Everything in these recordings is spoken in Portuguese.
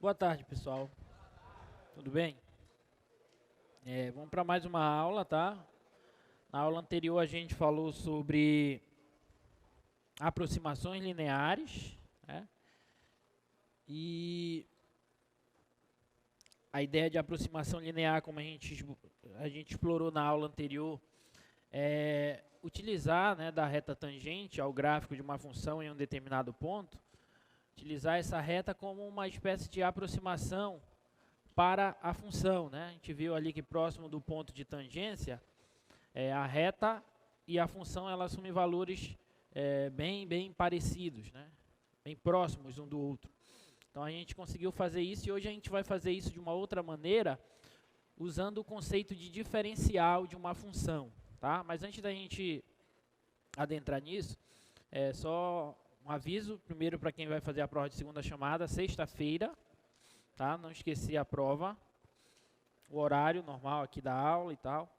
Boa tarde, pessoal. Tudo bem? Vamos para mais uma aula, tá? Na aula anterior a gente falou sobre aproximações lineares, né? E a ideia de aproximação linear, como a gente explorou na aula anterior, é utilizar, né, da reta tangente ao gráfico de uma função em um determinado ponto, utilizar essa reta como uma espécie de aproximação para a função, né? A gente viu ali que próximo do ponto de tangência, a reta e a função ela assumem valores bem parecidos, né? Bem próximos um do outro. Então a gente conseguiu fazer isso e hoje a gente vai fazer isso de uma outra maneira, usando o conceito de diferencial de uma função, tá? Mas antes da gente adentrar nisso, só um aviso, primeiro para quem vai fazer a prova de segunda chamada, sexta-feira, tá? Não esquecer a prova, o horário normal aqui da aula e tal.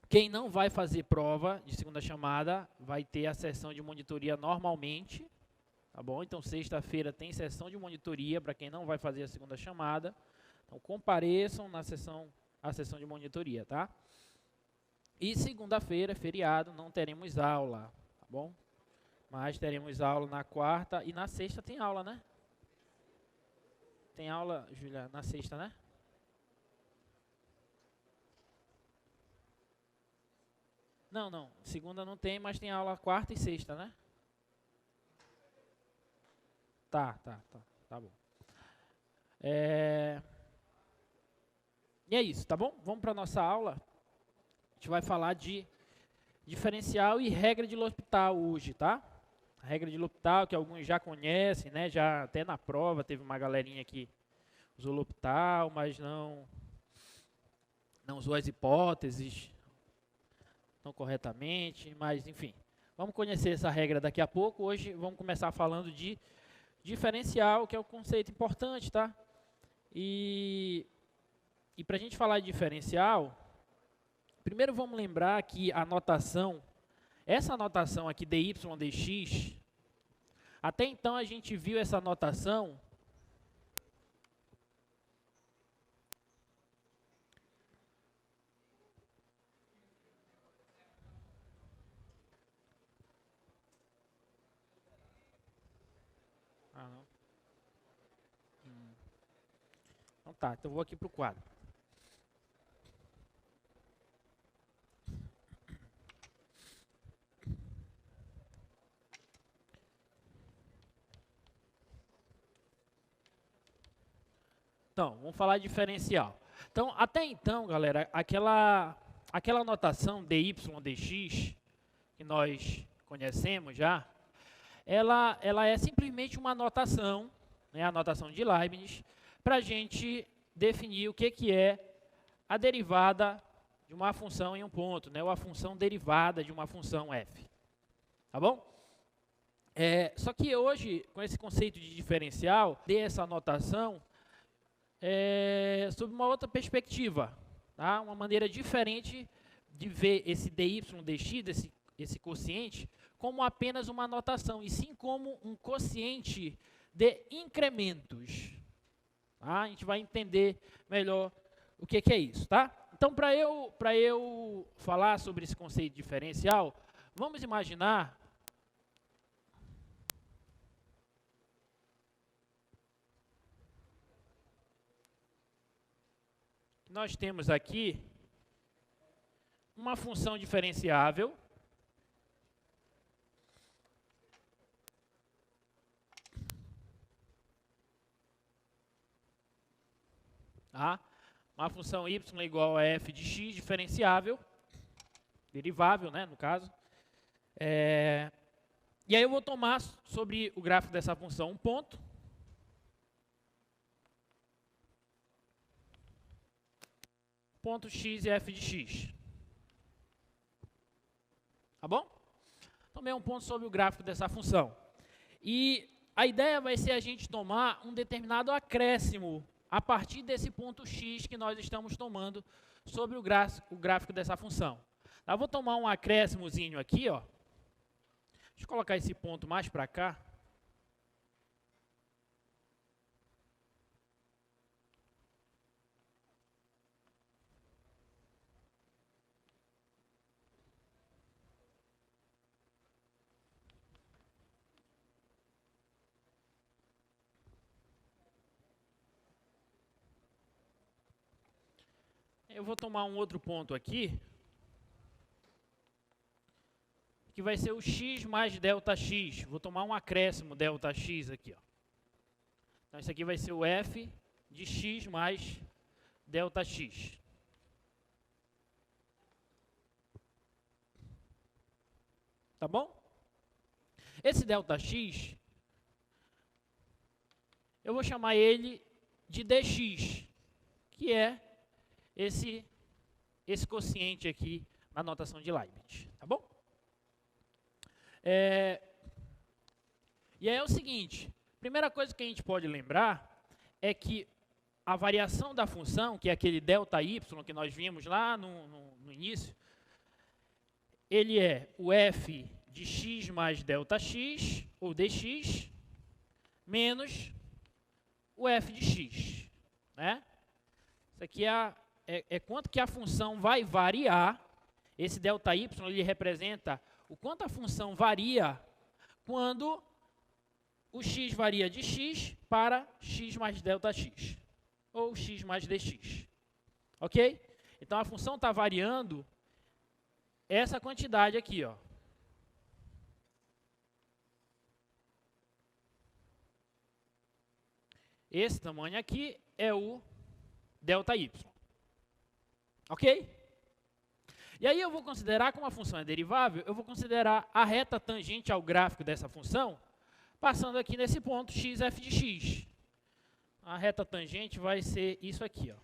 Quem não vai fazer prova de segunda chamada, vai ter a sessão de monitoria normalmente, tá bom? Então, sexta-feira tem sessão de monitoria para quem não vai fazer a segunda chamada. Então, compareçam na sessão de monitoria, tá? E segunda-feira, feriado, não teremos aula, tá bom? Mas teremos aula na quarta e na sexta tem aula, né? Tem aula, Júlia, na sexta, né? Não. Segunda não tem, mas tem aula quarta e sexta, né? Tá bom. E é isso, tá bom? Vamos para a nossa aula. A gente vai falar de diferencial e regra de L'Hopital hoje, tá? A regra de L'Hopital, que alguns já conhecem, né? Já até na prova teve uma galerinha que usou L'Hopital, mas não usou as hipóteses tão corretamente, mas enfim. Vamos conhecer essa regra daqui a pouco. Hoje vamos começar falando de diferencial, que é um conceito importante, tá? E para a gente falar de diferencial, primeiro vamos lembrar que a notação, essa notação aqui dy, dx, até então a gente viu essa notação Então tá, então eu vou aqui para o quadro. Então, vamos falar de diferencial. Então, até então, galera, aquela notação dy, dx, que nós conhecemos já, ela é simplesmente uma notação, né, a notação de Leibniz, para a gente definir o que é a derivada de uma função em um ponto, né, ou a função derivada de uma função f. Tá bom? Só que hoje, com esse conceito de diferencial, dê essa notação sob uma outra perspectiva, tá? Uma maneira diferente de ver esse dy, dx, esse quociente, como apenas uma notação, e sim como um quociente de incrementos. Tá? A gente vai entender melhor o que é isso, tá? Então, para eu falar sobre esse conceito diferencial, vamos imaginar que nós temos aqui uma função diferenciável, tá? Uma função y igual a f de x diferenciável, derivável, né, no caso. E aí eu vou tomar sobre o gráfico dessa função um ponto. Ponto x e f de x. Tá bom? Tomei um ponto sobre o gráfico dessa função. E a ideia vai ser a gente tomar um determinado acréscimo a partir desse ponto x que nós estamos tomando sobre o gráfico dessa função. Eu vou tomar um acréscimozinho aqui, ó. Deixa eu colocar esse ponto mais para cá. Eu vou tomar um outro ponto aqui, que vai ser o x mais ΔX. Vou tomar um acréscimo ΔX aqui, ó. Então, isso aqui vai ser o f de x mais ΔX. Tá bom? Esse ΔX, eu vou chamar ele de dx, que é esse quociente aqui na notação de Leibniz. Tá bom? E aí é o seguinte, primeira coisa que a gente pode lembrar é que a variação da função, que é aquele ΔY que nós vimos lá no início, ele é o f de x mais ΔX, ou dx, menos o f de x. Né? Isso aqui é quanto que a função vai variar. Esse ΔY ele representa o quanto a função varia quando o x varia de x para x mais ΔX, ou x mais dx. Ok? Então, a função está variando essa quantidade aqui, ó. Esse tamanho aqui é o ΔY. Ok? E aí eu vou considerar, como a função é derivável, eu vou considerar a reta tangente ao gráfico dessa função, passando aqui nesse ponto, x, f de x. A reta tangente vai ser isso aqui, ó.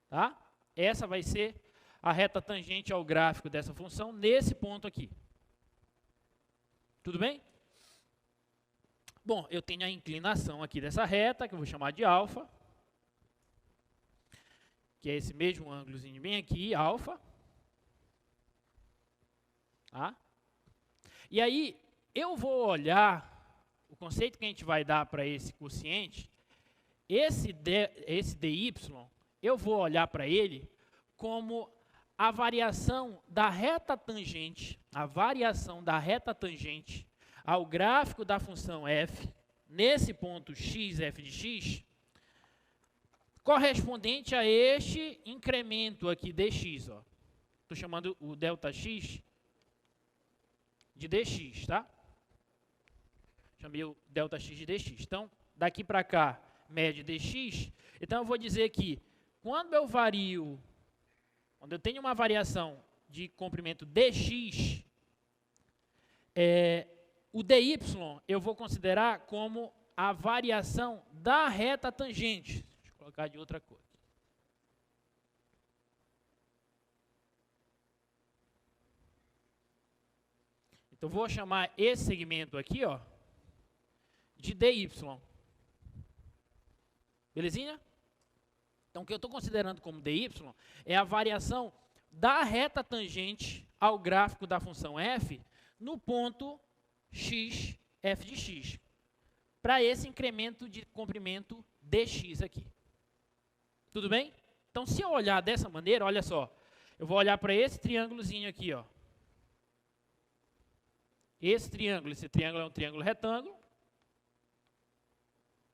Tá? Essa vai ser a reta tangente ao gráfico dessa função nesse ponto aqui. Tudo bem? Bom, eu tenho a inclinação aqui dessa reta, que eu vou chamar de alfa, que é esse mesmo ângulozinho bem aqui, alfa. Tá? E aí, eu vou olhar, o conceito que a gente vai dar para esse quociente, esse dy, eu vou olhar para ele como a variação da reta tangente, ao gráfico da função f, nesse ponto x, f de x, correspondente a este incremento aqui dx. Estou chamando o ΔX de dx, tá? Chamei o ΔX de dx. Então, daqui para cá, mede dx. Então, eu vou dizer que quando eu tenho uma variação de comprimento dx, o dy eu vou considerar como a variação da reta tangente. Deixa eu colocar de outra cor. Então, vou chamar esse segmento aqui, ó, de dy. Belezinha? Então, o que eu estou considerando como dy é a variação da reta tangente ao gráfico da função f no ponto x, f de x, para esse incremento de comprimento dx aqui. Tudo bem? Então, se eu olhar dessa maneira, olha só, eu vou olhar para esse triângulozinho aqui, ó. Esse triângulo é um triângulo retângulo.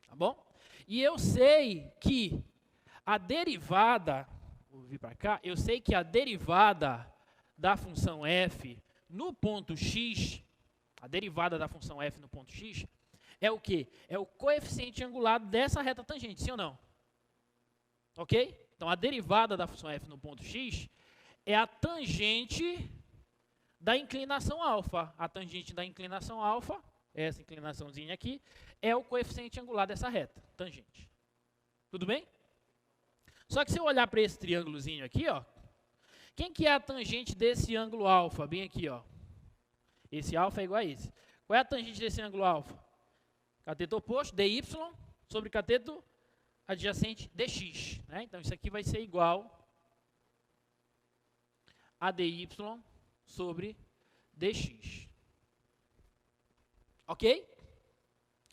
Tá bom? E eu sei que a derivada, vou vir para cá, eu sei que a derivada da função f no ponto x, a derivada da função f no ponto x, é o quê? É o coeficiente angular dessa reta tangente, sim ou não? Ok? Então, a derivada da função f no ponto x é a tangente da inclinação alfa. A tangente da inclinação alfa, essa inclinaçãozinha aqui, é o coeficiente angular dessa reta, tangente. Tudo bem? Só que se eu olhar para esse triângulozinho aqui, ó, quem que é a tangente desse ângulo alfa? Bem aqui, ó. Esse alfa é igual a esse. Qual é a tangente desse ângulo alfa? Cateto oposto, dy, sobre cateto adjacente, dx. Né? Então, isso aqui vai ser igual a dy sobre dx. Ok?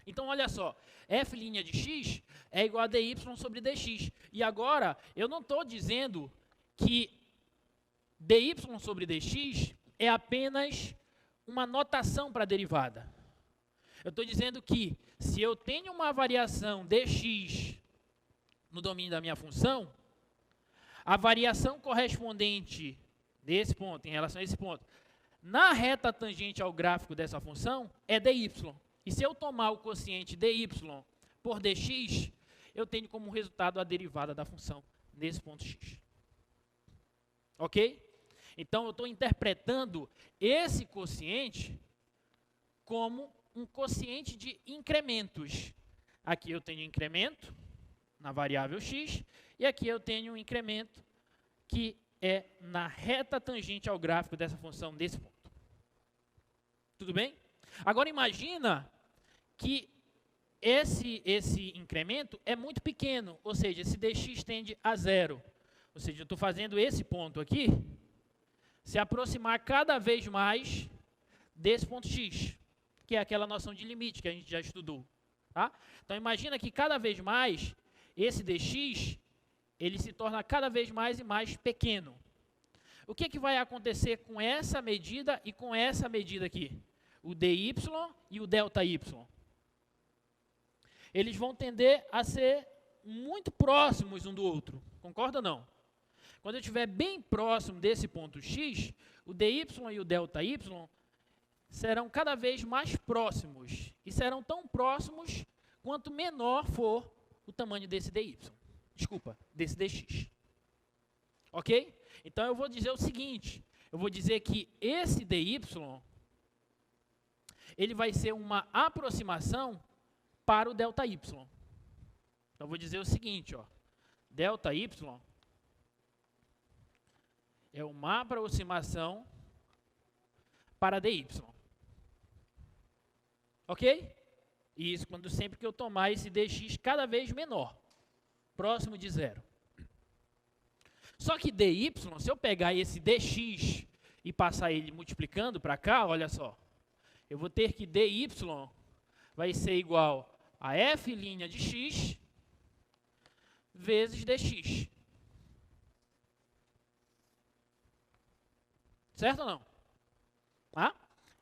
Então, olha só. F' de x é igual a dy sobre dx. E agora, eu não estou dizendo que dy sobre dx é apenas uma notação para a derivada. Eu estou dizendo que se eu tenho uma variação dx no domínio da minha função, a variação correspondente desse ponto em relação a esse ponto na reta tangente ao gráfico dessa função é dy. E se eu tomar o quociente dy por dx, eu tenho como resultado a derivada da função nesse ponto x. Ok? Então, eu estou interpretando esse quociente como um quociente de incrementos. Aqui eu tenho incremento na variável x, e aqui eu tenho um incremento que é na reta tangente ao gráfico dessa função desse ponto. Tudo bem? Agora imagina que esse incremento é muito pequeno, ou seja, esse dx tende a zero. Ou seja, eu estou fazendo esse ponto aqui se aproximar cada vez mais desse ponto x, que é aquela noção de limite que a gente já estudou. Tá? Então imagina que cada vez mais esse dx ele se torna cada vez mais e mais pequeno. O que vai acontecer com essa medida e com essa medida aqui? O dy e o ΔY. Eles vão tender a ser muito próximos um do outro. Concorda ou não? Quando eu estiver bem próximo desse ponto x, o dy e o ΔY serão cada vez mais próximos. E serão tão próximos quanto menor for o tamanho desse dy. Desculpa, desse dx. Ok? Então eu vou dizer o seguinte, eu vou dizer que esse dy, ele vai ser uma aproximação para o ΔY. Então eu vou dizer o seguinte, ó, ΔY é uma aproximação para dy. Ok? Isso sempre que eu tomar esse dx cada vez menor, próximo de zero. Só que dy, se eu pegar esse dx e passar ele multiplicando para cá, olha só, eu vou ter que dy vai ser igual a f' de x vezes dx. Certo ou não? Ah?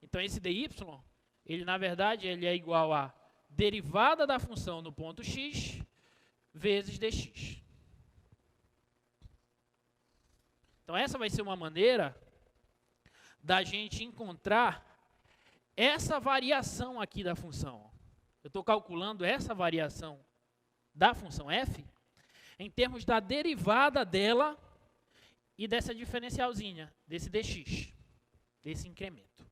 Então esse dy, ele na verdade ele é igual a derivada da função no ponto x vezes dx. Então essa vai ser uma maneira da gente encontrar essa variação aqui da função. Eu estou calculando essa variação da função f em termos da derivada dela e dessa diferencialzinha, desse dx, desse incremento.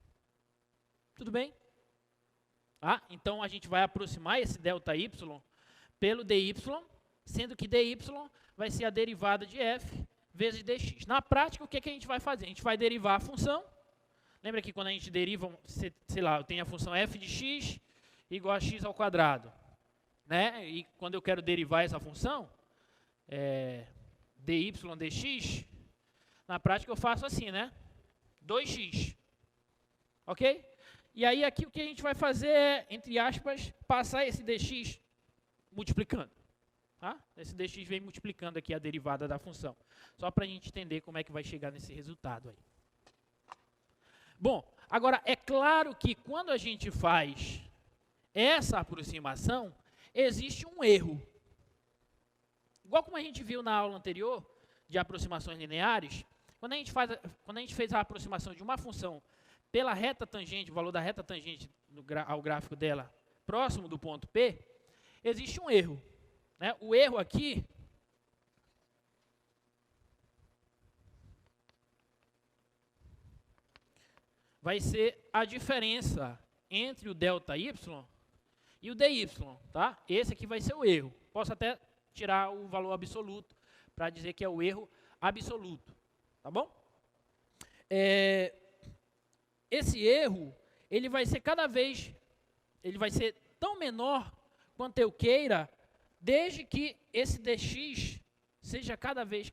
Tudo bem? Ah, então a gente vai aproximar esse ΔY pelo dy, sendo que dy vai ser a derivada de f vezes dx. Na prática, o que a gente vai fazer? A gente vai derivar a função. Lembra que quando a gente deriva, sei lá, eu tenho a função f de x igual a x ao quadrado. Né? E quando eu quero derivar essa função, dy dx, na prática eu faço assim, né? 2x. Ok? E aí aqui o que a gente vai fazer é, entre aspas, passar esse dx multiplicando. Tá? Esse dx vem multiplicando aqui a derivada da função. Só para a gente entender como é que vai chegar nesse resultado aí. Bom, agora é claro que quando a gente faz essa aproximação, existe um erro. Igual como a gente viu na aula anterior, de aproximações lineares, quando a gente fez a aproximação de uma função pela reta tangente, o valor da reta tangente ao gráfico dela, próximo do ponto P, existe um erro. Né? O erro aqui vai ser a diferença entre o ΔY e o dy. Tá? Esse aqui vai ser o erro. Posso até tirar o valor absoluto para dizer que é o erro absoluto. Tá bom? Esse erro, ele vai ser ele vai ser tão menor quanto eu queira, desde que esse dx seja cada vez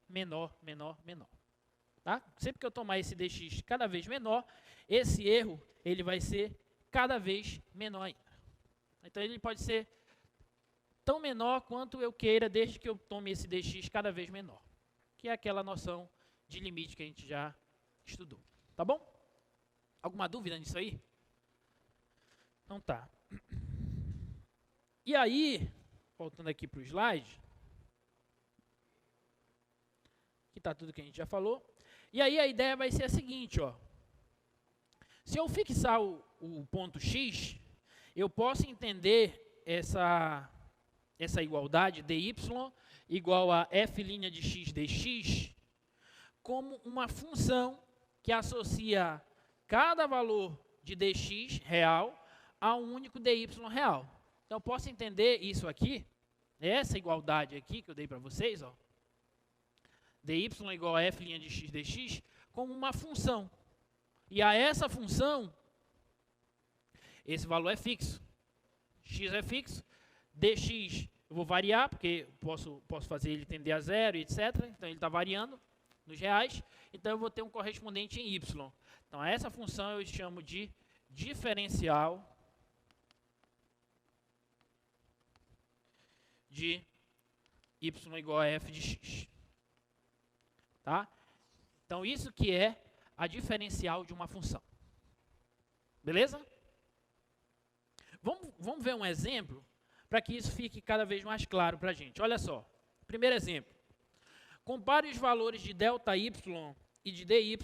menor. Tá? Sempre que eu tomar esse dx cada vez menor, esse erro ele vai ser cada vez menor ainda. Então ele pode ser tão menor quanto eu queira, desde que eu tome esse dx cada vez menor. Que é aquela noção de limite que a gente já estudou. Tá bom? Alguma dúvida nisso aí? Então tá. E aí, voltando aqui para o slide, que está tudo que a gente já falou. E aí a ideia vai ser a seguinte, ó. Se eu fixar o ponto x, eu posso entender essa igualdade dy igual a f' de x dx como uma função que associa cada valor de dx real a um único dy real. Então eu posso entender isso aqui, essa igualdade aqui que eu dei para vocês, ó, dy igual a f' de x dx, como uma função. E a essa função, esse valor é fixo. X é fixo, dx eu vou variar, porque posso fazer ele tender a zero, etc. Então ele está variando nos reais. Então eu vou ter um correspondente em y. Então essa função eu chamo de diferencial de y igual a f de x. Tá? Então isso que é a diferencial de uma função. Beleza? Vamos ver um exemplo para que isso fique cada vez mais claro para a gente. Olha só. Primeiro exemplo. Compare os valores de ΔY e de dy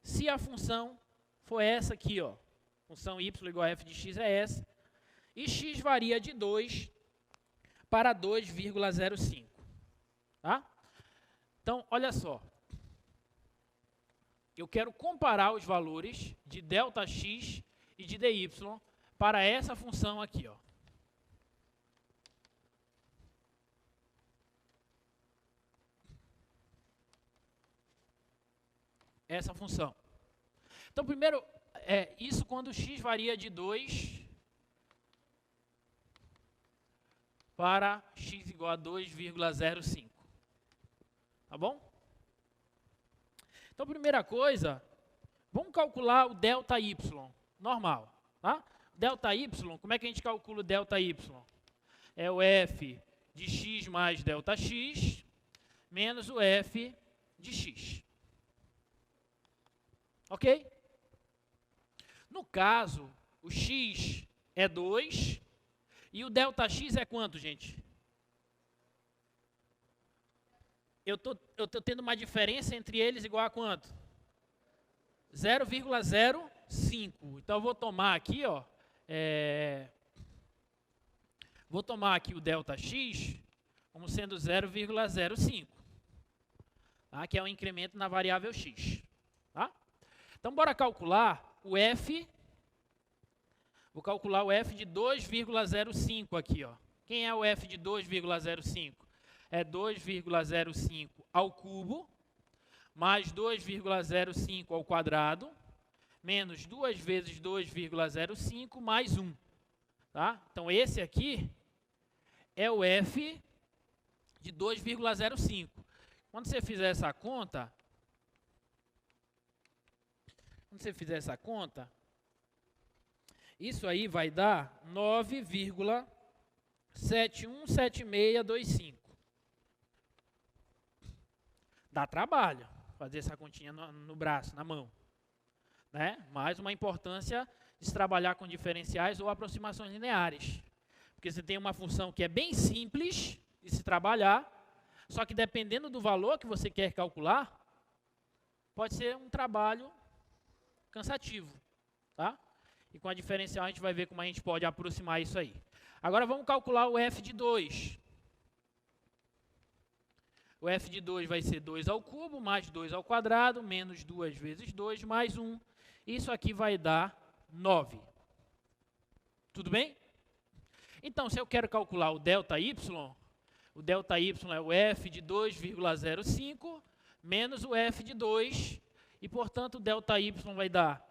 se a função for essa aqui, ó. Função y igual a f de x é essa. E x varia de 2 para 2,05. Tá? Então, olha só. Eu quero comparar os valores de ΔX e de dy para essa função aqui, ó. Essa função. Então, primeiro, isso quando x varia de 2 para x igual a 2,05. Tá bom? Então, primeira coisa, vamos calcular o ΔY, normal. Tá? ΔY, como é que a gente calcula o ΔY? É o f de x mais ΔX menos o f de x. Ok? No caso, o x é 2 e o ΔX é quanto, gente? Eu tô tendo uma diferença entre eles igual a quanto? 0,05. Então, eu vou tomar aqui, ó, vou tomar aqui o ΔX como sendo 0,05, tá? Que é um incremento na variável x. Tá? Então, bora calcular o f. Vou calcular o f de 2,05 aqui, ó. Quem é o f de 2,05? É 2,05 ao cubo, mais 2,05 ao quadrado, menos 2 vezes 2,05, mais 1. Tá? Então, esse aqui é o f de 2,05. Quando você fizer essa conta, isso aí vai dar 9,717625. Dá trabalho fazer essa continha no braço, na mão. Né? Mais uma importância de se trabalhar com diferenciais ou aproximações lineares. Porque você tem uma função que é bem simples de se trabalhar, só que dependendo do valor que você quer calcular, pode ser um trabalho cansativo. Tá? E com a diferencial a gente vai ver como a gente pode aproximar isso aí. Agora vamos calcular o f de 2. O f de 2 vai ser 2 ao cubo, mais 2 ao quadrado, menos 2 vezes 2, mais 1. Isso aqui vai dar 9. Tudo bem? Então, se eu quero calcular o ΔY é o f de 2,05 menos o f de 2. E, portanto, o ΔY vai dar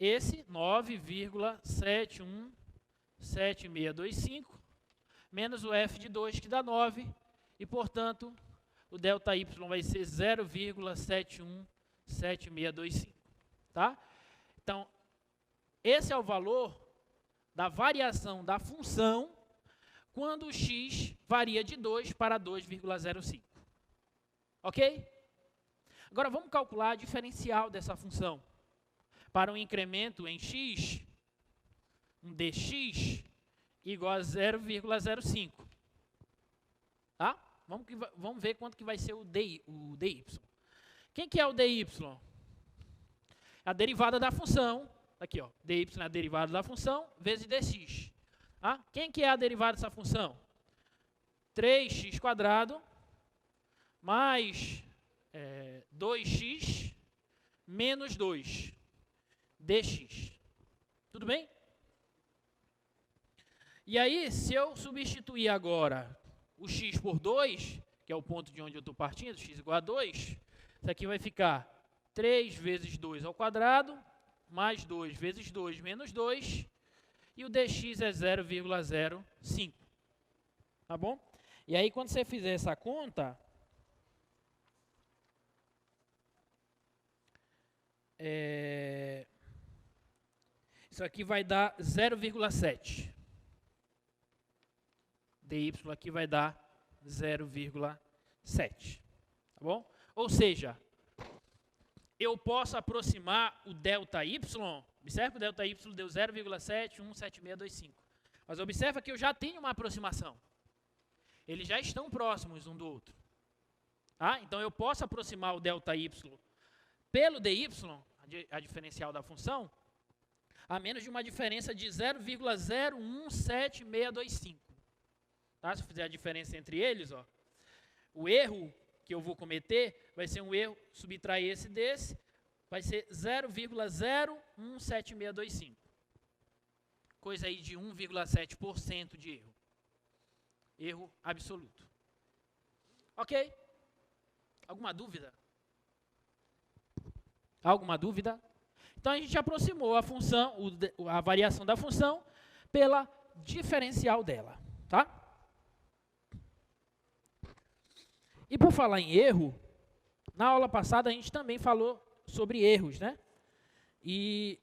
esse 9,717625 menos o f de 2, que dá 9. E, portanto, o ΔY vai ser 0,717625. Tá? Então, esse é o valor da variação da função quando o x varia de 2 para 2,05. Ok? Agora, vamos calcular a diferencial dessa função. Para um incremento em x, um dx igual a 0,05. Tá? Vamos ver quanto que vai ser o dy. Quem que é o dy? A derivada da função. Aqui, ó, dy é a derivada da função vezes dx. Tá? Quem que é a derivada dessa função? 3x² mais 2x menos 2 dx. Tudo bem? E aí, se eu substituir agora o x por 2, que é o ponto de onde eu estou partindo, x igual a 2, isso aqui vai ficar 3 vezes 2 ao quadrado, mais 2 vezes 2 menos 2, e o dx é 0,05. Tá bom? E aí, quando você fizer essa conta, isso aqui vai dar 0,7. dy aqui vai dar 0,7. Tá bom? Ou seja, eu posso aproximar o ΔY. Observe que o ΔY deu 0,717625. Mas observa que eu já tenho uma aproximação. Eles já estão próximos um do outro. Tá? Então, eu posso aproximar o ΔY pelo dy, a diferencial da função, a menos de uma diferença de 0,017625. Tá? Se eu fizer a diferença entre eles, ó, o erro que eu vou cometer vai ser um erro, subtrair esse desse, vai ser 0,017625. Coisa aí de 1,7% de erro. Erro absoluto. Ok? Alguma dúvida? Alguma dúvida? Então, a gente aproximou a função, a variação da função pela diferencial dela. Tá? E por falar em erro, na aula passada a gente também falou sobre erros, né? E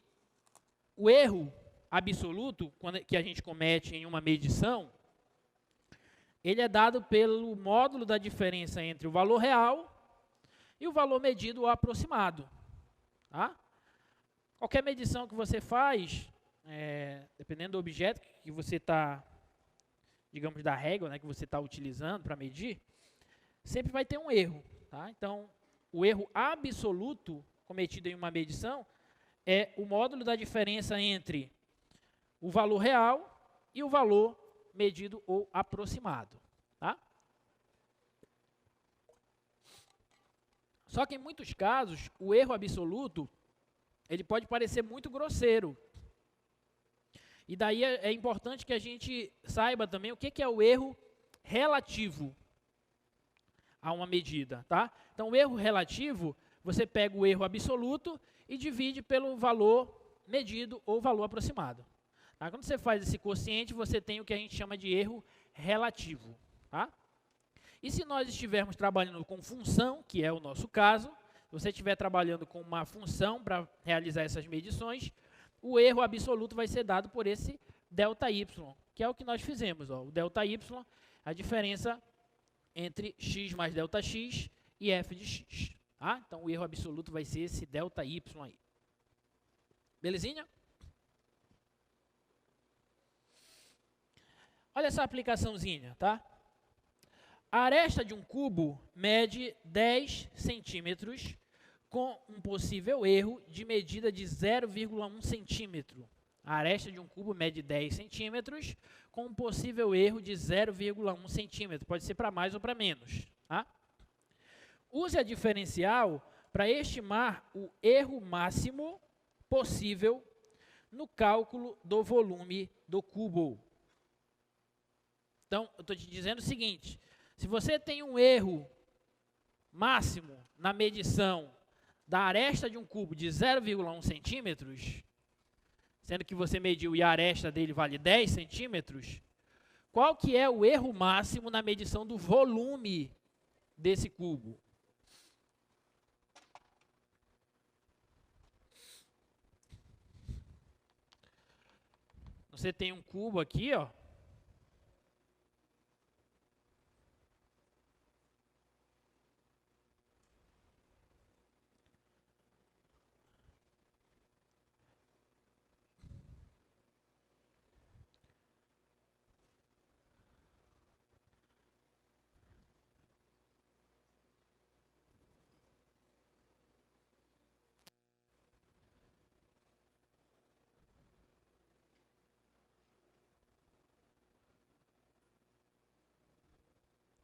o erro absoluto, que a gente comete em uma medição, ele é dado pelo módulo da diferença entre o valor real e o valor medido ou aproximado. Tá? Qualquer medição que você faz, dependendo do objeto que você está, digamos, da régua, né, que você está utilizando para medir, sempre vai ter um erro. Tá? Então, o erro absoluto cometido em uma medição é o módulo da diferença entre o valor real e o valor medido ou aproximado. Tá? Só que em muitos casos, o erro absoluto ele pode parecer muito grosseiro. E daí é importante que a gente saiba também o que é o erro relativo a uma medida. Tá? Então, o erro relativo, você pega o erro absoluto e divide pelo valor medido ou valor aproximado. Tá? Quando você faz esse quociente, você tem o que a gente chama de erro relativo. Tá? E se nós estivermos trabalhando com função, que é o nosso caso, se você estiver trabalhando com uma função para realizar essas medições, o erro absoluto vai ser dado por esse ΔY, que é o que nós fizemos. Ó. O ΔY, a diferença entre x mais ΔX e f de x. Tá? Então, o erro absoluto vai ser esse ΔY aí. Belezinha? Olha essa aplicaçãozinha, tá? A aresta de um cubo mede 10 centímetros com um possível erro de medida de 0,1 centímetro. A aresta de um cubo mede 10 centímetros com um possível erro de 0,1 centímetro. Pode ser para mais ou para menos. Tá? Use a diferencial para estimar o erro máximo possível no cálculo do volume do cubo. Então, eu estou te dizendo o seguinte, se você tem um erro máximo na medição da aresta de um cubo de 0,1 centímetros, sendo que você mediu e a aresta dele vale 10 centímetros, qual que é o erro máximo na medição do volume desse cubo? Você tem um cubo aqui, ó.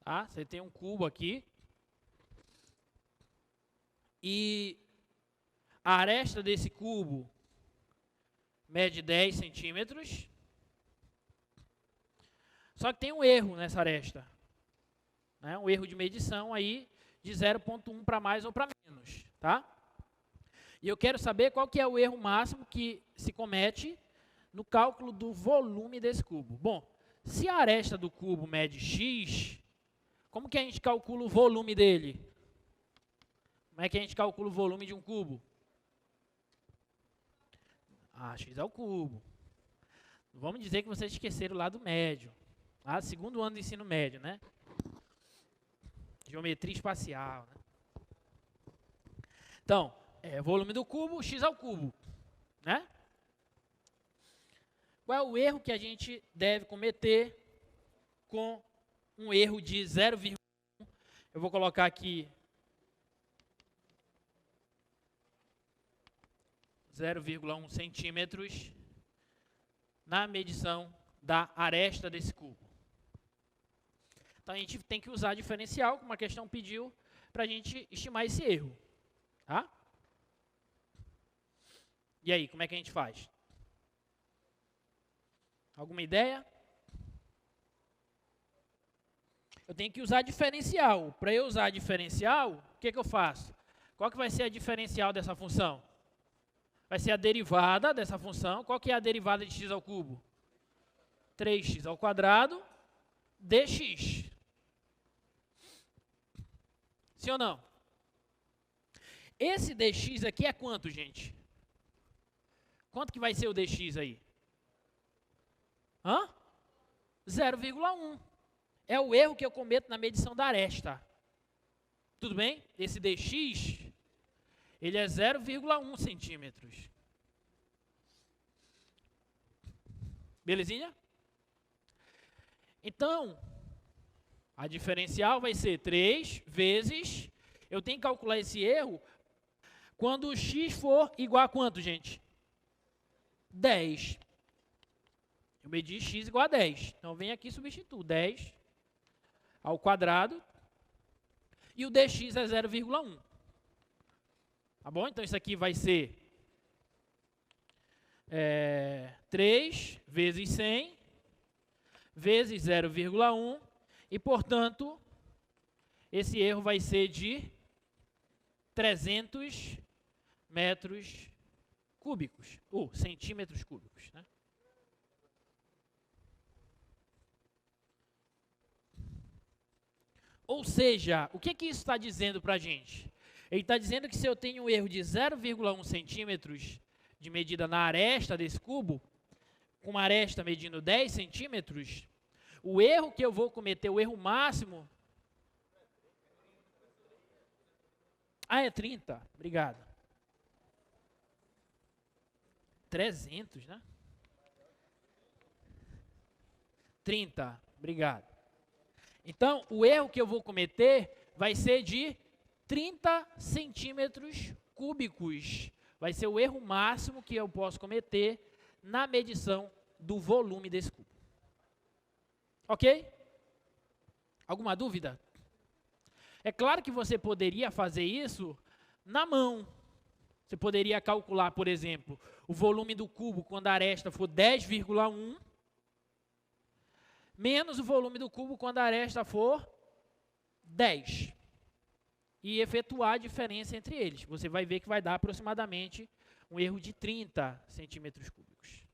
tá? Você tem um cubo aqui. E a aresta desse cubo mede 10 centímetros. Só que tem um erro nessa aresta, né? Um erro de medição aí de 0,1 para mais ou para menos, tá? E eu quero saber qual que é o erro máximo que se comete no cálculo do volume desse cubo. Bom, se a aresta do cubo mede x, como que a gente calcula o volume dele? Como é que a gente calcula o volume de um cubo? X ao cubo. Vamos dizer que vocês esqueceram lá do médio. Segundo ano do ensino médio, né? Geometria espacial, né? Então, volume do cubo, x ao cubo, né? Qual é o erro que a gente deve cometer com um erro de 0,1? Eu vou colocar aqui 0,1 centímetros na medição da aresta desse cubo. Então, a gente tem que usar diferencial, como a questão pediu, para a gente estimar esse erro. Tá? E aí, como é que a gente faz? Alguma ideia? Eu tenho que usar diferencial. Para eu usar diferencial, o que eu faço? Qual que vai ser a diferencial dessa função? Vai ser a derivada dessa função. Qual que é a derivada de x ao cubo? 3x ao quadrado dx. Sim ou não? Esse dx aqui é quanto, gente? Quanto que vai ser o dx aí? 0,1. É o erro que eu cometo na medição da aresta. Tudo bem? Esse dx, ele é 0,1 centímetros. Belezinha? Então, a diferencial vai ser 3 vezes... Eu tenho que calcular esse erro quando o x for igual a quanto, gente? 10. Eu medi x igual a 10. Então, vem aqui e substituo 10 ao quadrado. E o dx é 0,1. Tá bom? Então, isso aqui vai ser 3 vezes 100 vezes 0,1. E, portanto, esse erro vai ser de 300 metros cúbicos, ou centímetros cúbicos, né? Ou seja, o que isso está dizendo para a gente? Ele está dizendo que se eu tenho um erro de 0,1 centímetros de medida na aresta desse cubo, com uma aresta medindo 10 centímetros, o erro que eu vou cometer, o erro máximo... é 30. Obrigado. 300, né? 30. Obrigado. Então, o erro que eu vou cometer vai ser de 30 centímetros cúbicos. Vai ser o erro máximo que eu posso cometer na medição do volume desse cubo. Ok? Alguma dúvida? É claro que você poderia fazer isso na mão. Você poderia calcular, por exemplo, o volume do cubo quando a aresta for 10,1, menos o volume do cubo quando a aresta for 10. E efetuar a diferença entre eles. Você vai ver que vai dar aproximadamente um erro de 30 centímetros cúbicos.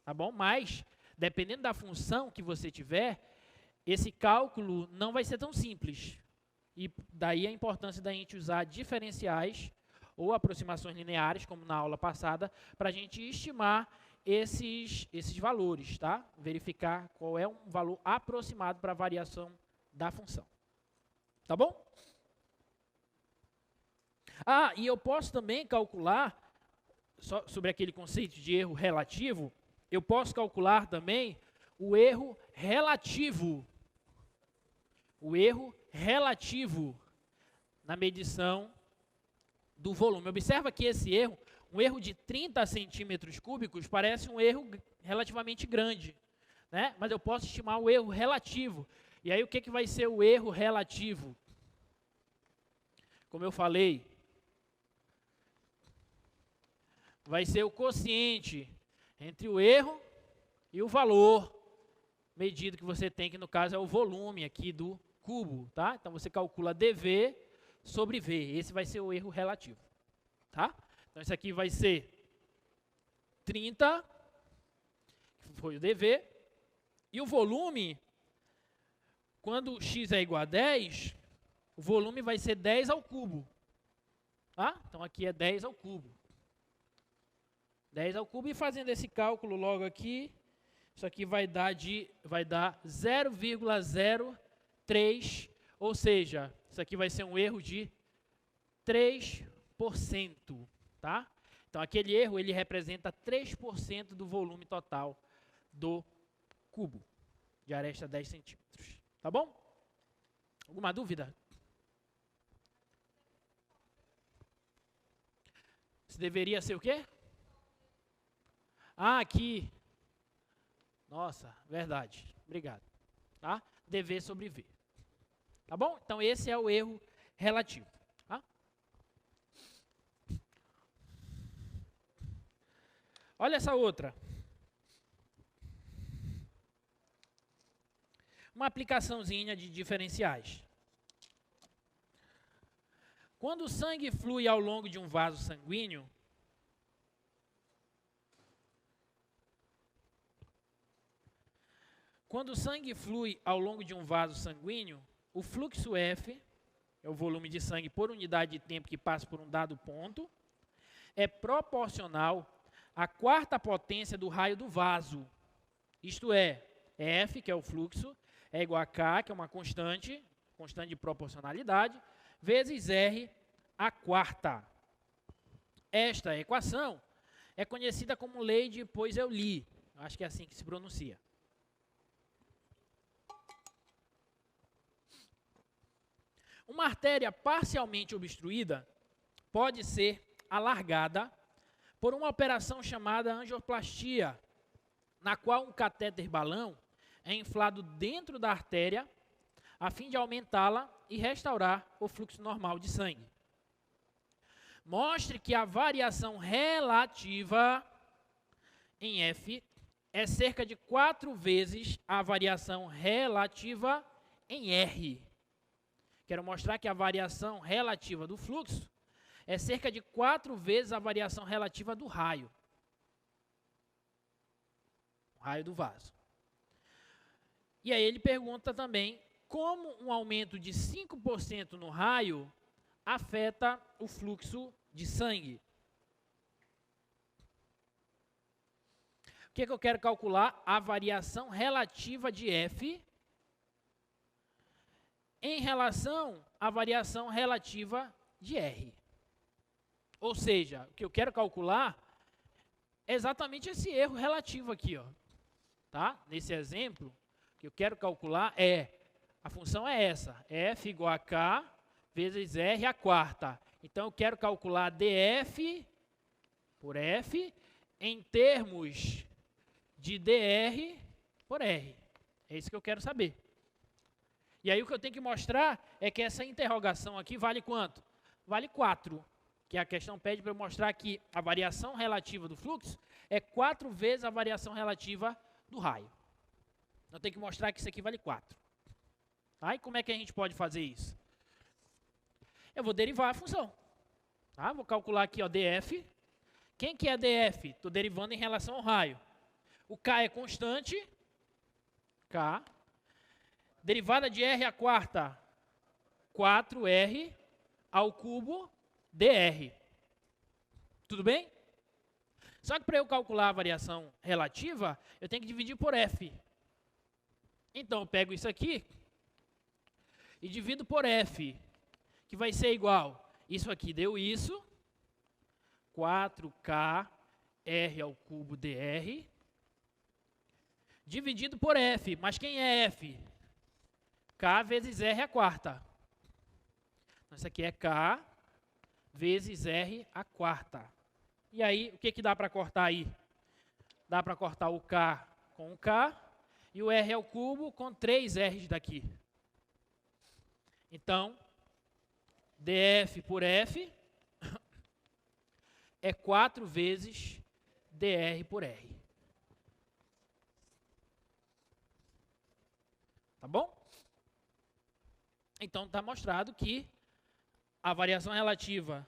Tá bom? Mas, dependendo da função que você tiver, esse cálculo não vai ser tão simples. E daí a importância da gente usar diferenciais ou aproximações lineares, como na aula passada, para a gente estimar esses valores, tá? Verificar qual é um valor aproximado para a variação da função. Tá bom? E eu posso também calcular, sobre aquele conceito de erro relativo, eu posso calcular também o erro relativo. O erro relativo na medição do volume. Observa que esse erro, um erro de 30 centímetros cúbicos, parece um erro relativamente grande, né? Mas eu posso estimar o erro relativo. E aí o que vai ser o erro relativo? Como eu falei, vai ser o quociente entre o erro e o valor medido que você tem, que no caso é o volume aqui do cubo, tá? Então você calcula dV sobre V. Esse vai ser o erro relativo, tá? Então isso aqui vai ser 30, que foi o dV, e o volume, quando x é igual a 10, o volume vai ser 10 ao cubo, tá? Então aqui é 10 ao cubo. 10 ao cubo, e fazendo esse cálculo logo aqui, isso aqui vai dar 0,03, ou seja, isso aqui vai ser um erro de 3%, tá? Então aquele erro, ele representa 3% do volume total do cubo de aresta 10 centímetros, tá bom? Alguma dúvida? Isso deveria ser o quê? Ah, aqui. Nossa, verdade. Obrigado. Tá? dV sobre V. Tá bom? Então esse é o erro relativo. Tá? Olha essa outra. Uma aplicaçãozinha de diferenciais. Quando o sangue flui ao longo de um vaso sanguíneo, o fluxo F, é o volume de sangue por unidade de tempo que passa por um dado ponto, é proporcional à quarta potência do raio do vaso. Isto é, F, que é o fluxo, é igual a K, que é uma constante de proporcionalidade, vezes R à quarta. Esta equação é conhecida como lei de Poiseuille. Acho que é assim que se pronuncia. Uma artéria parcialmente obstruída pode ser alargada por uma operação chamada angioplastia, na qual um catéter balão é inflado dentro da artéria a fim de aumentá-la e restaurar o fluxo normal de sangue. Mostre que a variação relativa em F é cerca de 4 vezes a variação relativa em R. Quero mostrar que a variação relativa do fluxo é cerca de 4 vezes a variação relativa do raio. O raio do vaso. E aí ele pergunta também como um aumento de 5% no raio afeta o fluxo de sangue. O que eu quero calcular? A variação relativa de F em relação à variação relativa de R. Ou seja, o que eu quero calcular é exatamente esse erro relativo aqui, ó. Tá? Nesse exemplo, o que eu quero calcular a função é essa, F igual a K vezes R à quarta. Então eu quero calcular dF por F em termos de dR por R. É isso que eu quero saber. E aí o que eu tenho que mostrar é que essa interrogação aqui vale quanto? Vale 4, que a questão pede para eu mostrar que a variação relativa do fluxo é 4 vezes a variação relativa do raio. Eu tenho que mostrar que isso aqui vale 4. Tá? E como é que a gente pode fazer isso? Eu vou derivar a função. Tá? Vou calcular aqui, ó, dF. Quem que é dF? Estou derivando em relação ao raio. O K é constante. K. Derivada de R à quarta, 4R ao cubo dr. Tudo bem? Só que para eu calcular a variação relativa, eu tenho que dividir por F. Então eu pego isso aqui e divido por F, que vai ser igual, isso aqui deu isso, 4K R ao cubo dr, dividido por F. Mas quem é F? K vezes R à quarta. Então, isso aqui é K vezes R à quarta. E aí, o que dá para cortar aí? Dá para cortar o K com o K e o R ao cubo com 3 R's daqui. Então, dF por F é 4 vezes dr por R. Tá bom? Então, está mostrado que a variação relativa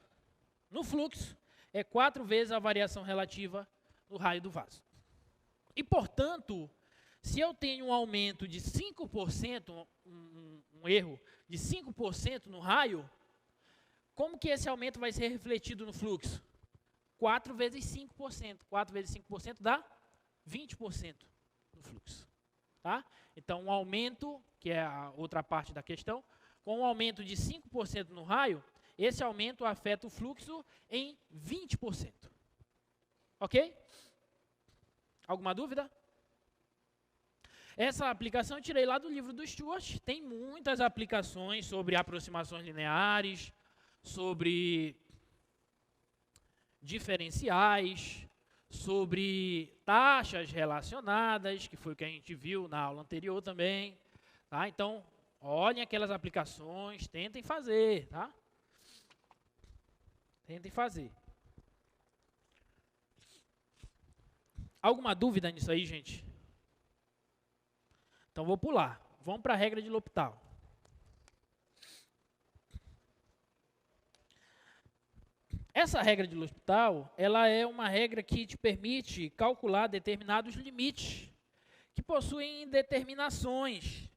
no fluxo é 4 vezes a variação relativa no raio do vaso. E, portanto, se eu tenho um aumento de 5%, um erro de 5% no raio, como que esse aumento vai ser refletido no fluxo? 4 vezes 5%. 4 vezes 5% dá 20% no fluxo. Tá? Então, um aumento, que é a outra parte da questão, com um aumento de 5% no raio, esse aumento afeta o fluxo em 20%. Ok? Alguma dúvida? Essa aplicação eu tirei lá do livro do Stuart. Tem muitas aplicações sobre aproximações lineares, sobre diferenciais, sobre taxas relacionadas, que foi o que a gente viu na aula anterior também. Tá? Então, olhem aquelas aplicações, tentem fazer. Tá? Tentem fazer. Alguma dúvida nisso aí, gente? Então, vou pular. Vamos para a regra de L'Hopital. Essa regra de L'Hopital, ela é uma regra que te permite calcular determinados limites que possuem determinações.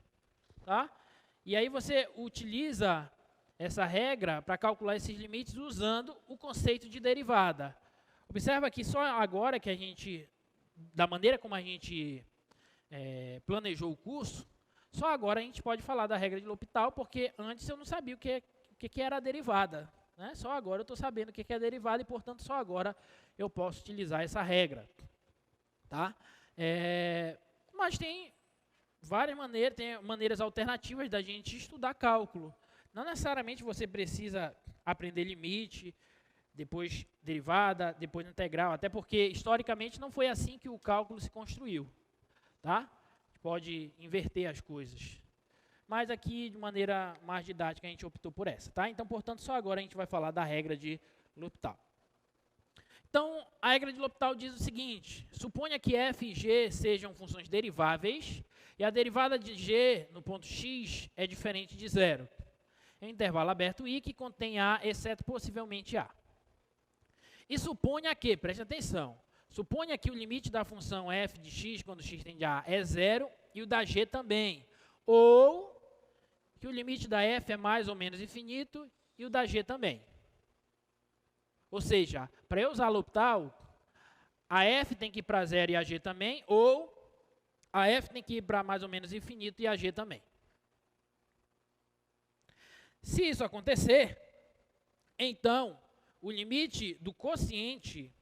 Tá? E aí você utiliza essa regra para calcular esses limites usando o conceito de derivada. Observa que só agora que a gente, da maneira como a gente planejou o curso, só agora a gente pode falar da regra de L'Hopital, porque antes eu não sabia o que era a derivada. Né? Só agora eu estou sabendo o que é a derivada e, portanto, só agora eu posso utilizar essa regra. Tá? Mas tem várias maneiras, tem maneiras alternativas da gente estudar cálculo. Não necessariamente você precisa aprender limite, depois derivada, depois integral, até porque, historicamente, não foi assim que o cálculo se construiu. Tá? Pode inverter as coisas. Mas aqui, de maneira mais didática, a gente optou por essa. Tá? Então, portanto, só agora a gente vai falar da regra de L'Hopital. Então, a regra de L'Hopital diz o seguinte: suponha que f e g sejam funções deriváveis e a derivada de g no ponto x é diferente de zero. Em um intervalo aberto I que contém A, exceto possivelmente A. E suponha que, preste atenção, suponha que o limite da função f de x, quando x tende a é zero, e o da g também. Ou que o limite da f é mais ou menos infinito e o da g também. Ou seja, para eu usar L'Hopital, a f tem que ir para zero e a g também, ou a f tem que ir para mais ou menos infinito e a g também. Se isso acontecer, então o limite do quociente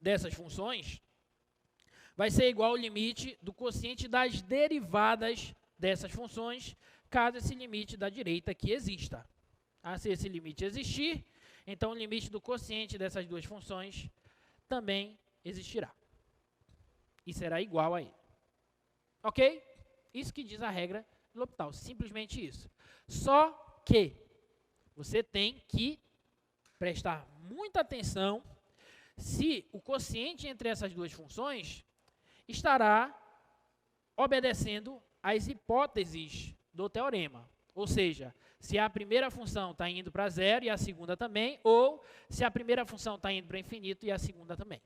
dessas funções vai ser igual ao limite do quociente das derivadas dessas funções, caso esse limite da direita aqui exista. Se esse limite existir, então o limite do quociente dessas duas funções também existirá. E será igual a ele. Ok? Isso que diz a regra de L'Hopital, simplesmente isso. Só que você tem que prestar muita atenção se o quociente entre essas duas funções estará obedecendo às hipóteses do teorema. Ou seja, se a primeira função está indo para zero e a segunda também, ou se a primeira função está indo para infinito e a segunda também.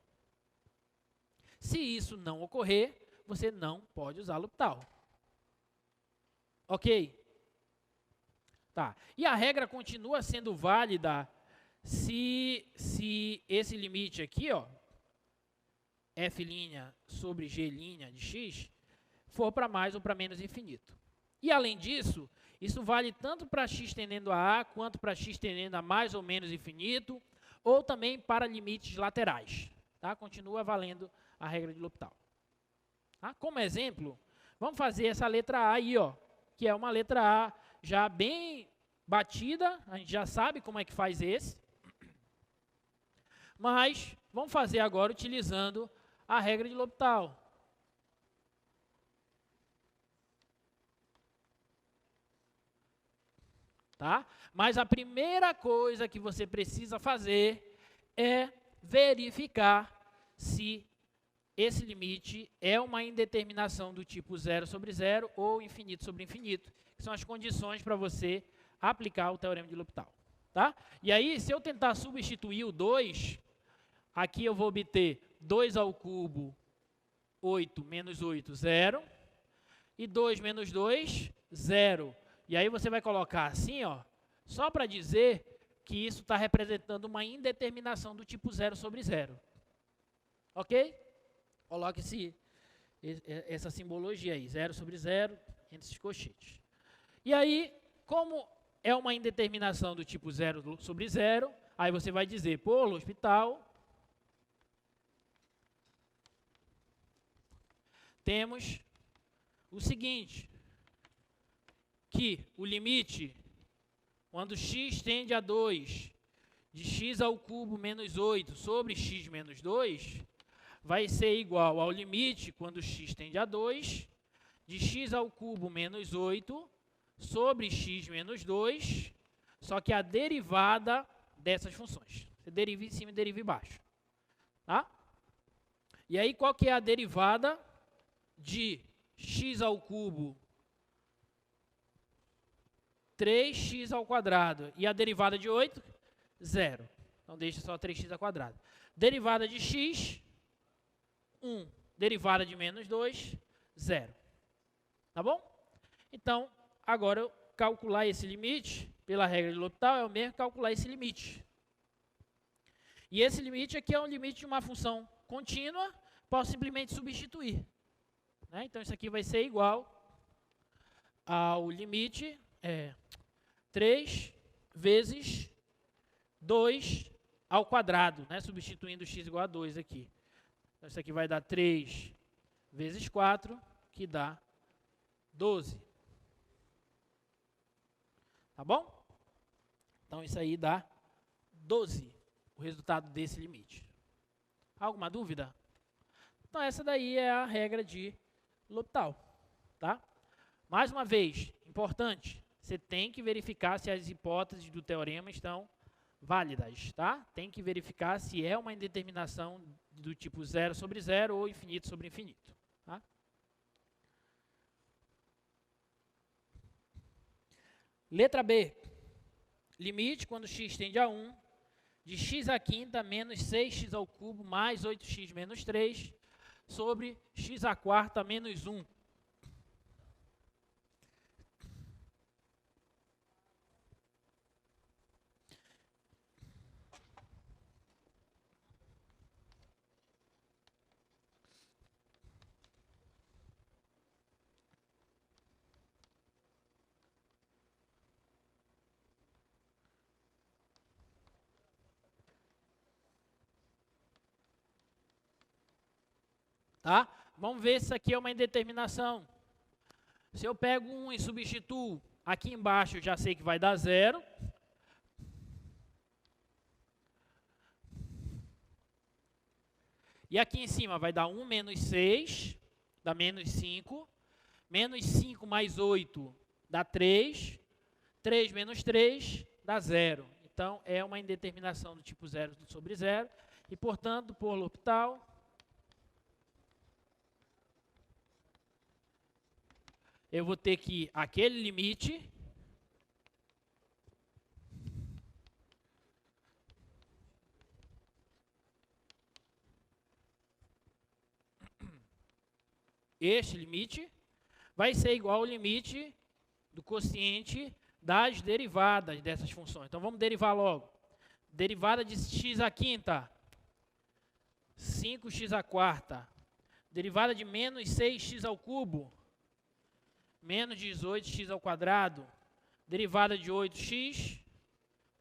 Se isso não ocorrer, você não pode usar L'Hopital. Ok? Tá. E a regra continua sendo válida se esse limite aqui, ó, f' sobre g' de x, for para mais ou para menos infinito. E além disso, isso vale tanto para x tendendo a quanto para x tendendo a mais ou menos infinito, ou também para limites laterais. Tá? Continua valendo a regra de L'Hopital. Tá? Como exemplo, vamos fazer essa letra A aí, ó, que é uma letra A já bem batida, a gente já sabe como é que faz esse. Mas vamos fazer agora utilizando a regra de L'Hopital. tá? Mas a primeira coisa que você precisa fazer é verificar se esse limite é uma indeterminação do tipo 0 sobre 0 ou infinito sobre infinito, que são as condições para você aplicar o teorema de L'Hopital. Tá? E aí, se eu tentar substituir o 2, aqui eu vou obter 2 ao cubo, 8 menos 8, 0. E 2 menos 2, 0. E aí você vai colocar assim, ó, só para dizer que isso está representando uma indeterminação do tipo 0 sobre 0. Ok? Coloque essa simbologia aí, 0 sobre 0, entre esses colchetes. E aí, como é uma indeterminação do tipo 0 sobre 0, aí você vai dizer, por L'Hopital, temos o seguinte, que o limite, quando x tende a 2, de x ao cubo menos 8 sobre x menos 2, vai ser igual ao limite, quando x tende a 2, de x ao cubo menos 8 sobre x menos 2, só que a derivada dessas funções. Você deriva em cima e deriva embaixo. Tá? E aí, qual que é a derivada de x ao cubo 3x ao quadrado e a derivada de 8? 0. Então, deixa só 3x ao quadrado. Derivada de x, 1. Derivada de menos 2, 0. Tá bom? Então, agora eu calcular esse limite, pela regra de L'Hopital, é o mesmo que calcular esse limite. E esse limite aqui é um limite de uma função contínua, posso simplesmente substituir. Né? Então, isso aqui vai ser igual ao limite 3 vezes 2 ao quadrado, né? Substituindo x igual a 2 aqui. Então, isso aqui vai dar 3 vezes 4, que dá 12. Tá bom? Então, isso aí dá 12, o resultado desse limite. Alguma dúvida? Então, essa daí é a regra de L'Hopital. Tá? Mais uma vez, importante, você tem que verificar se as hipóteses do teorema estão válidas. Tá? Tem que verificar se é uma indeterminação do tipo 0 sobre 0 ou infinito sobre infinito. Tá? Letra B. Limite quando x tende a 1, de x à quinta menos 6x ao cubo mais 8x menos 3 sobre x à quarta menos 1. Tá? Vamos ver se isso aqui é uma indeterminação. Se eu pego 1 e substituo, aqui embaixo eu já sei que vai dar 0. E aqui em cima vai dar 1 menos 6, dá menos 5. Menos 5 mais 8 dá 3. 3 menos 3 dá 0. Então, é uma indeterminação do tipo 0 sobre 0. E, portanto, por L'Hopital, eu vou ter que aquele limite este limite vai ser igual ao limite do quociente das derivadas dessas funções. Então, vamos derivar logo. Derivada de x à quinta, 5x à quarta. Derivada de menos 6x ao cubo, menos 18x ao quadrado. Derivada de 8x,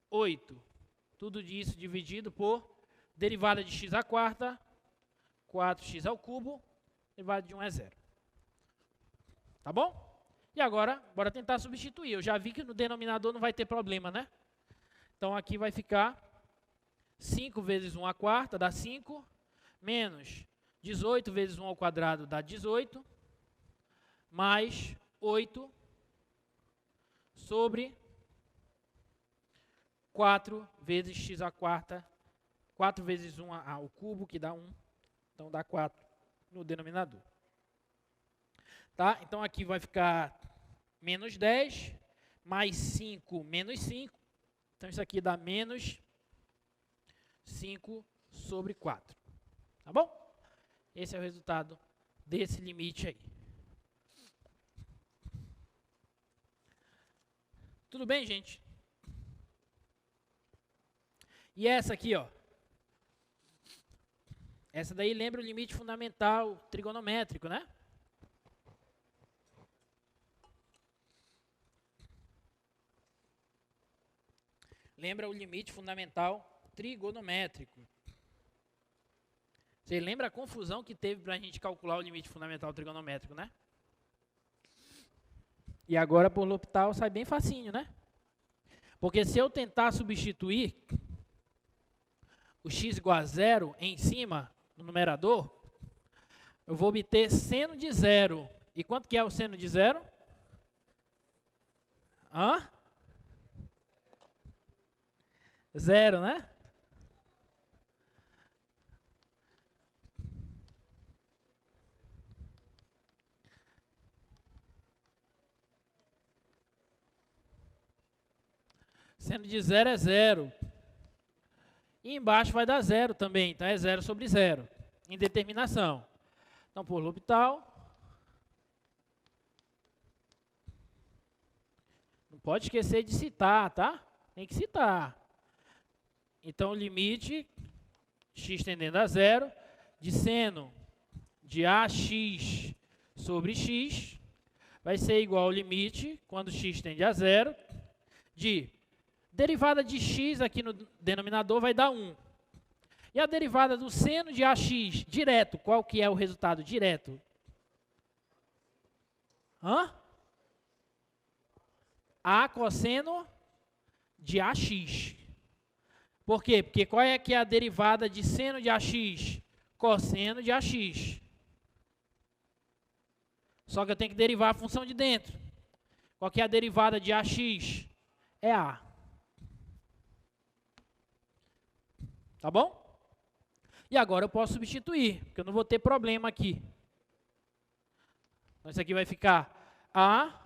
8. Tudo isso dividido por derivada de x à quarta, 4x ao cubo. Derivada de 1 é 0. Tá bom? E agora, bora tentar substituir. Eu já vi que no denominador não vai ter problema, né? Então, aqui vai ficar 5 vezes 1 à quarta, dá 5. Menos 18 vezes 1 ao quadrado, dá 18. Mais 8 sobre 4 vezes x à quarta, 4 vezes 1 ao cubo, que dá 1. Então, dá 4 no denominador. Tá? Então, aqui vai ficar menos 10, mais 5, menos 5. Então, isso aqui dá menos 5 sobre 4. Tá bom? Esse é o resultado desse limite aí. Tudo bem, gente? E essa aqui, ó. Essa daí lembra o limite fundamental trigonométrico, né? Lembra o limite fundamental trigonométrico. Você lembra a confusão que teve para a gente calcular o limite fundamental trigonométrico, né? E agora, por L'Hopital, sai bem facinho, né? Porque se eu tentar substituir o x igual a 0 em cima do numerador, eu vou obter seno de 0. E quanto que é o seno de 0? Hã? 0, né? Seno de 0 é 0. E embaixo vai dar 0 também, então é 0 sobre 0. Indeterminação. Então, por L'Hopital, não pode esquecer de citar, tá? Tem que citar. Então, o limite, x tendendo a 0, de seno de ax sobre x, vai ser igual ao limite, quando x tende a 0, de derivada de x aqui no denominador vai dar 1. E a derivada do seno de ax direto, qual que é o resultado direto? Hã? A cosseno de ax. Por quê? Porque qual é que é a derivada de seno de ax? Cosseno de ax. Só que eu tenho que derivar a função de dentro. Qual que é a derivada de ax? É a. Tá bom? E agora eu posso substituir, porque eu não vou ter problema aqui. Então, isso aqui vai ficar a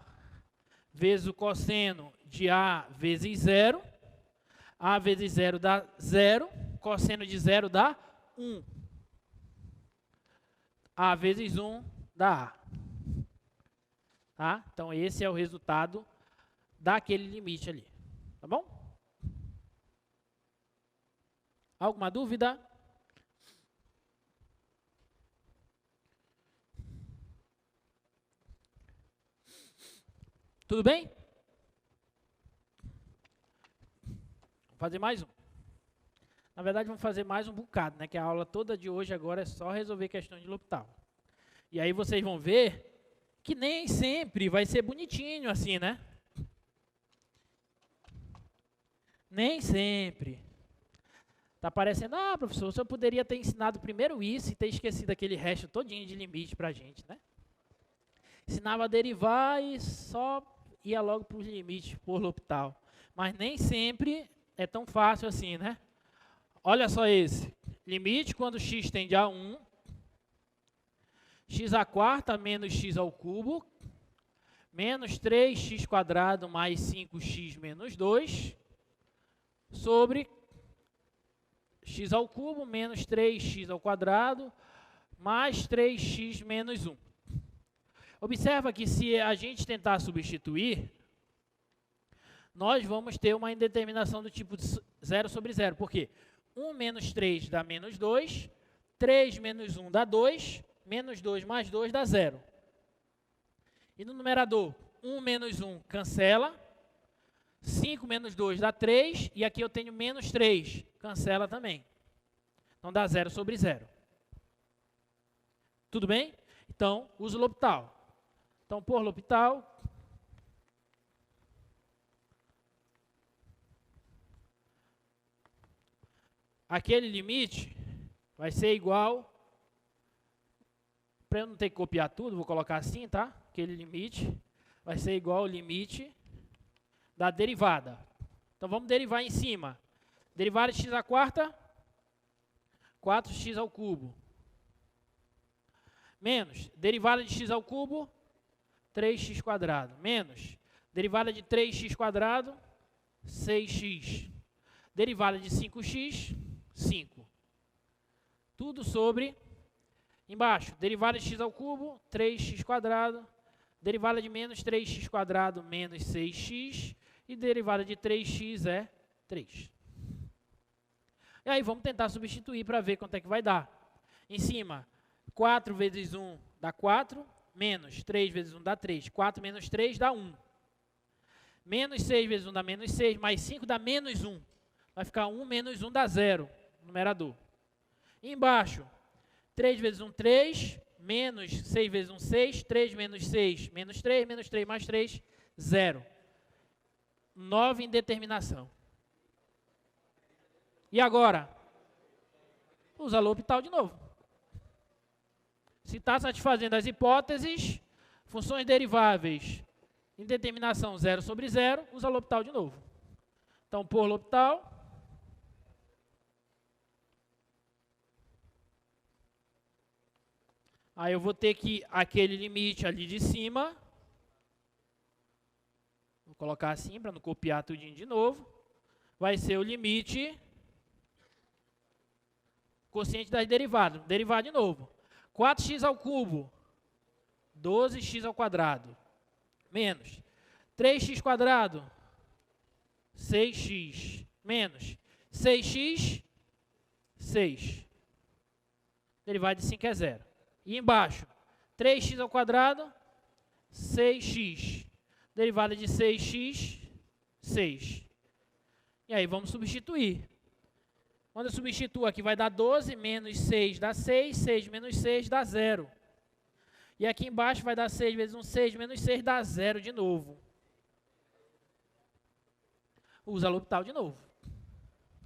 vezes o cosseno de a vezes 0. A vezes 0 dá 0. Cosseno de 0 dá 1. A vezes 1 dá a. Tá? Então, esse é o resultado daquele limite ali. Tá bom? Alguma dúvida? Tudo bem? Vamos fazer mais um. Na verdade, vamos fazer mais um bocado, né? Que a aula toda de hoje agora é só resolver questões de L'Hopital. E aí vocês vão ver que nem sempre vai ser bonitinho assim, né? Nem sempre. Tá parecendo, professor, o senhor poderia ter ensinado primeiro isso e ter esquecido aquele resto todinho de limite pra gente, né? Ensinava a derivar e só ia logo para os limites por L'Hopital. Mas nem sempre é tão fácil assim, né? Olha só esse. Limite quando x tende a 1. X à quarta menos x ao cubo. Menos 3x quadrado mais 5x menos 2. Sobre x ao cubo menos 3x ao quadrado mais 3x menos 1. Observa que se a gente tentar substituir, nós vamos ter uma indeterminação do tipo 0 sobre 0. Por quê? 1 menos 3 dá menos 2, 3 menos 1 dá 2, menos 2 mais 2 dá 0. E no numerador, 1 menos 1 cancela, 5 menos 2 dá 3, e aqui eu tenho menos 3, cancela também. Então dá 0 sobre 0. Tudo bem? Então, uso L'Hopital. Então, por L'Hopital, aquele limite vai ser igual, para eu não ter que copiar tudo, vou colocar assim, tá? Aquele limite vai ser igual ao limite da derivada. Então vamos derivar em cima. Derivada de x à quarta, 4x ao cubo. Menos derivada de x ao cubo, 3x quadrado. Menos derivada de 3x quadrado, 6x. Derivada de 5x, 5. Tudo sobre, embaixo, derivada de x ao cubo, 3x quadrado. Derivada de menos 3x quadrado, menos 6x. E derivada de 3x é 3. E aí vamos tentar substituir para ver quanto é que vai dar. Em cima, 4 vezes 1 dá 4, menos 3 vezes 1 dá 3. 4 menos 3 dá 1. Menos 6 vezes 1 dá menos 6, mais 5 dá menos 1. Vai ficar 1 menos 1 dá 0, numerador. E embaixo, 3 vezes 1, 3, menos 6 vezes 1, 6, 3 menos 6, menos 3 mais 3, 0. 9 indeterminação. E agora? Usa L'Hopital de novo. Se está satisfazendo as hipóteses, funções deriváveis, indeterminação 0 sobre 0, usa L'Hopital de novo. Então, por L'Hopital, aí eu vou ter que aquele limite ali de cima, vou colocar assim para não copiar tudinho de novo, vai ser o limite quociente das derivadas. Derivar de novo. 4x ao cubo, 12x ao quadrado, menos 3x quadrado, 6x, menos 6x, 6. Derivada de 5 é 0. E embaixo, 3x ao quadrado, 6x. Derivada de 6x, 6. E aí vamos substituir. Quando eu substituo aqui, vai dar 12, menos 6 dá 6, 6 menos 6 dá 0. E aqui embaixo vai dar 6 vezes 1, 6 menos 6 dá 0 de novo. Usa L'Hopital de novo.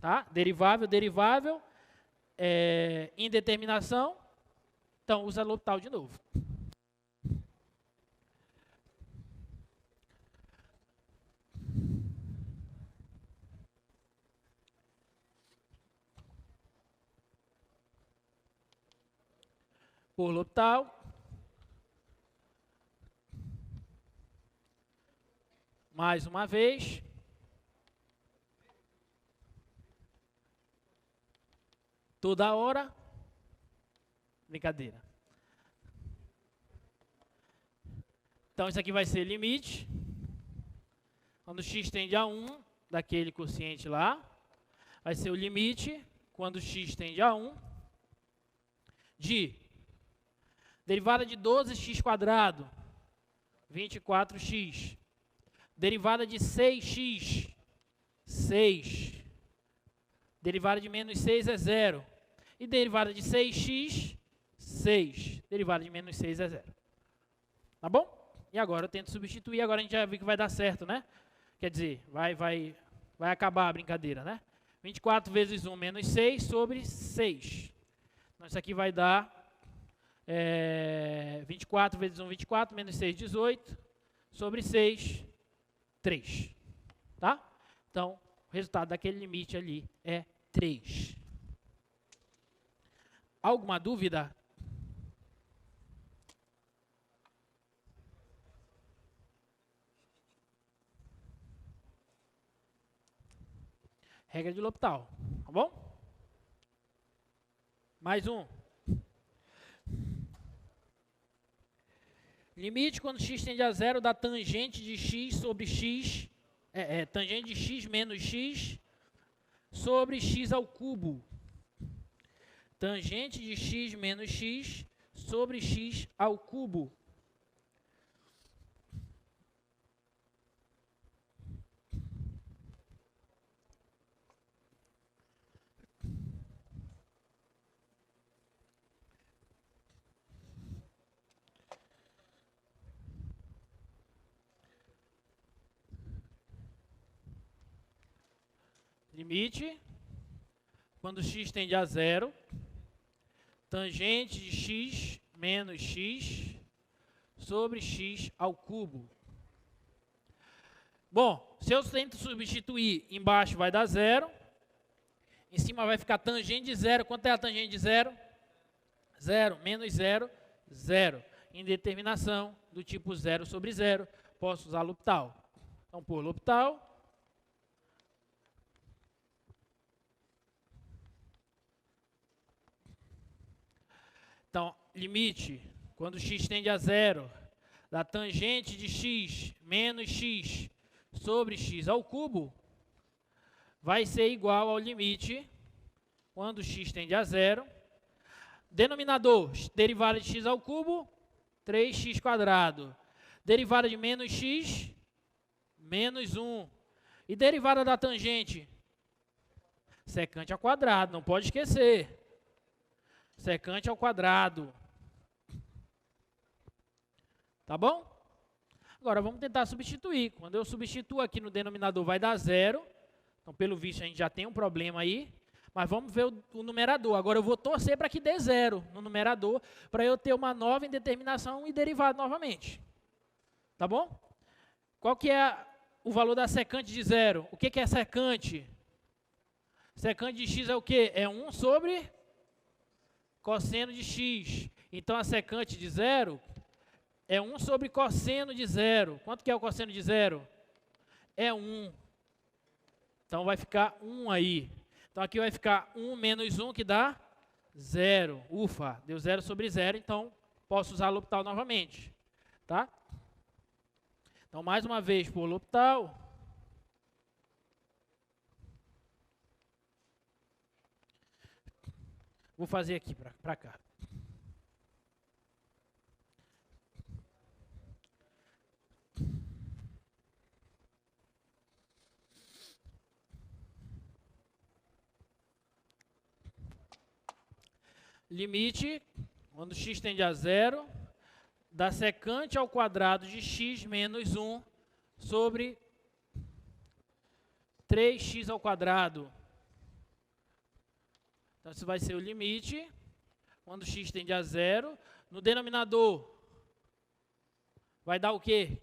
Tá? Derivável, derivável, indeterminação. Então, usa L'Hopital de novo. Por L'Hopital. Mais uma vez. Toda hora. Brincadeira. Então, isso aqui vai ser limite. Quando x tende a 1, daquele quociente lá. Vai ser o limite, quando x tende a 1, de derivada de 12x quadrado, 24x. Derivada de 6x, 6. Derivada de menos 6 é 0. E derivada de 6x, 6. Derivada de menos 6 é 0. Tá bom? E agora eu tento substituir, agora a gente já viu que vai dar certo, né? Quer dizer, vai acabar a brincadeira, né? 24 vezes 1 menos 6 sobre 6. Então isso aqui vai dar 24 vezes 1, 24, menos 6, 18, sobre 6, 3. Tá? Então, o resultado daquele limite ali é 3. Alguma dúvida? Regra de L'Hopital, tá bom? Mais um. Limite quando x tende a 0 da tangente de x sobre x, tangente de x menos x sobre x ao cubo. Tangente de x menos x sobre x ao cubo. Limite, quando x tende a 0, tangente de x menos x sobre x ao cubo. Bom, se eu tento substituir, embaixo vai dar 0. Em cima vai ficar tangente de 0. Quanto é a tangente de 0? 0. Menos 0, 0. Indeterminação do tipo 0 sobre 0. Posso usar L'Hopital. Então, por L'Hopital. Então, limite, quando x tende a 0, da tangente de x menos x sobre x ao cubo, vai ser igual ao limite, quando x tende a 0, denominador, derivada de x ao cubo, 3x quadrado. Derivada de menos x, menos 1. E derivada da tangente? Secante ao quadrado, não pode esquecer. Secante ao quadrado. Tá bom? Agora vamos tentar substituir. Quando eu substituo aqui no denominador vai dar 0. Então, pelo visto, a gente já tem um problema aí. Mas vamos ver o numerador. Agora eu vou torcer para que dê 0 no numerador, para eu ter uma nova indeterminação e derivado novamente. Tá bom? Qual que é o valor da secante de 0? O que é secante? Secante de x é o quê? É 1 sobre cosseno de x. Então, a secante de 0 é 1 sobre cosseno de 0. Quanto que é o cosseno de 0? É 1. Então, vai ficar 1 aí. Então, aqui vai ficar 1 menos 1, que dá 0. Ufa, deu 0 sobre 0, então posso usar L'Hopital novamente. Tá? Então, mais uma vez, por L'Hopital. Vou fazer aqui para cá. Limite, quando x tende a 0, da secante ao quadrado de x menos 1 sobre 3x ao quadrado. Então, isso vai ser o limite, quando x tende a 0. No denominador, vai dar o quê?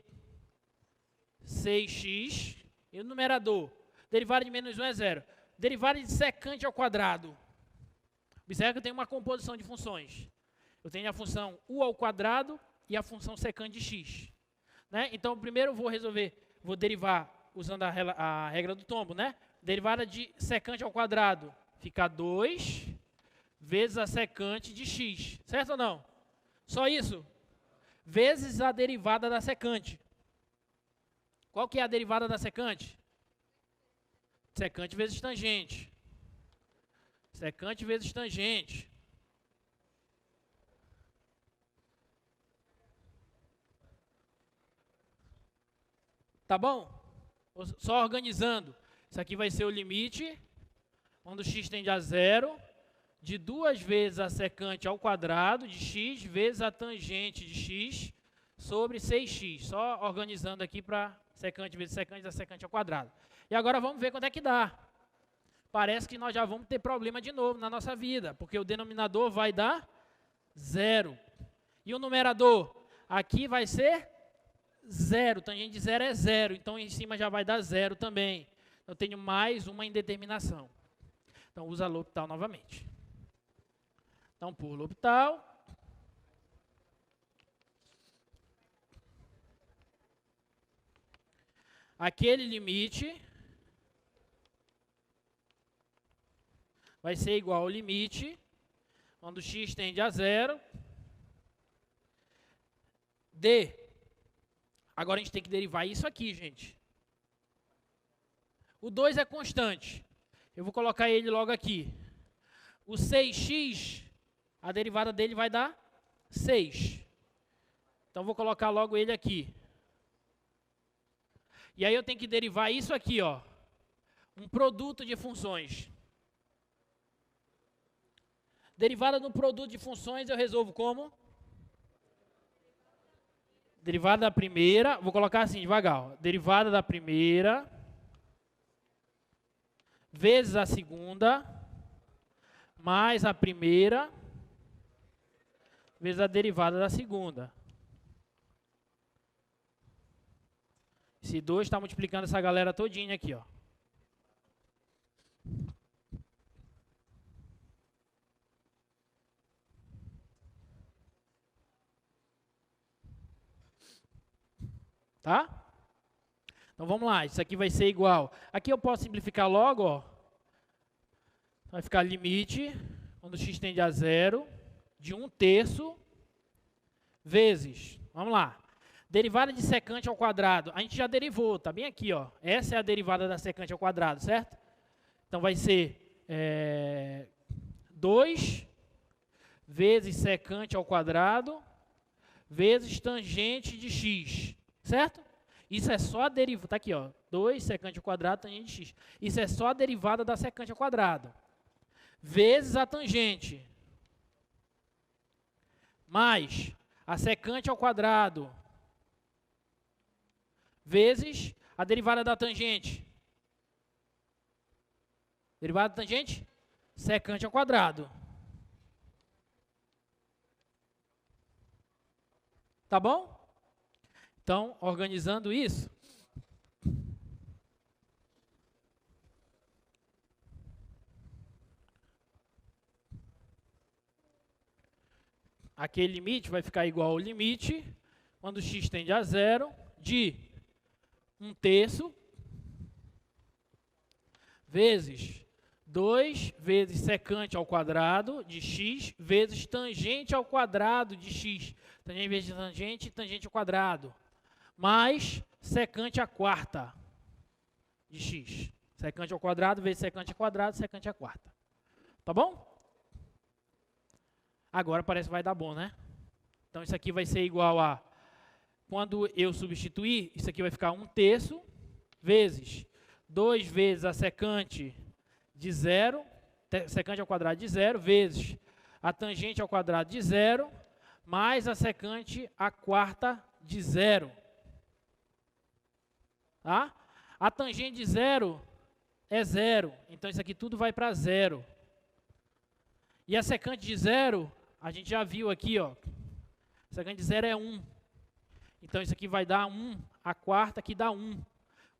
6x. E o numerador, derivada de menos 1 é 0. Derivada de secante ao quadrado. Observe que eu tenho uma composição de funções. Eu tenho a função u ao quadrado e a função secante de x. Né? Então, primeiro eu vou derivar usando a regra do tombo. Né? Derivada de secante ao quadrado fica 2 vezes a secante de x. Certo ou não? Só isso? Vezes a derivada da secante. Qual que é a derivada da secante? Secante vezes tangente. Secante vezes tangente. Tá bom? Só organizando. Isso aqui vai ser o limite, quando x tende a 0, de 2 vezes a secante ao quadrado de x vezes a tangente de x sobre 6x. Só organizando aqui para secante vezes secante da secante ao quadrado. E agora vamos ver quanto é que dá. Parece que nós já vamos ter problema de novo na nossa vida, porque o denominador vai dar 0. E o numerador? Aqui vai ser 0. Tangente de 0 é 0, então em cima já vai dar 0 também. Eu tenho mais uma indeterminação. Então, usa L'Hopital novamente. Então, por L'Hopital. Aquele limite vai ser igual ao limite, quando x tende a 0, de... Agora a gente tem que derivar isso aqui, gente. O 2 é constante. Eu vou colocar ele logo aqui. O 6x, a derivada dele vai dar 6. Então, vou colocar logo ele aqui. E aí eu tenho que derivar isso aqui, ó. Um produto de funções. Derivada do produto de funções eu resolvo como? Derivada da primeira, vou colocar assim devagar, ó. Derivada da primeira vezes a segunda mais a primeira vezes a derivada da segunda. Esse 2 está multiplicando essa galera todinha aqui, ó. Tá? Então vamos lá, isso aqui vai ser igual. Aqui eu posso simplificar logo, ó. Vai ficar limite, quando x tende a 0, de 1/3 vezes, vamos lá, derivada de secante ao quadrado. A gente já derivou, tá bem aqui, ó. Essa é a derivada da secante ao quadrado, certo? Então vai ser 2 vezes secante ao quadrado vezes tangente de x, certo? Isso é só a derivada, tá aqui, ó, 2 secante ao quadrado, tangente de x. Isso é só a derivada da secante ao quadrado, vezes a tangente, mais a secante ao quadrado, vezes a derivada da tangente. Derivada da tangente, secante ao quadrado. Tá bom? Então, organizando isso, aquele limite vai ficar igual ao limite, quando x tende a 0, de 1/3 vezes 2 vezes secante ao quadrado de x vezes tangente ao quadrado de x. Tangente vezes tangente, tangente ao quadrado. Mais secante à quarta de x. Secante ao quadrado vezes secante ao quadrado, secante à quarta. Tá bom? Agora parece que vai dar bom, né? Então isso aqui vai ser igual a, quando eu substituir, isso aqui vai ficar 1/3 vezes 2 vezes a secante de 0, secante ao quadrado de 0, vezes a tangente ao quadrado de 0, mais a secante à quarta de 0. Tá? A tangente de 0 é 0, então isso aqui tudo vai para 0. E a secante de 0, a gente já viu aqui, ó. A secante de 0 é 1. Então isso aqui vai dar 1, a quarta que dá 1.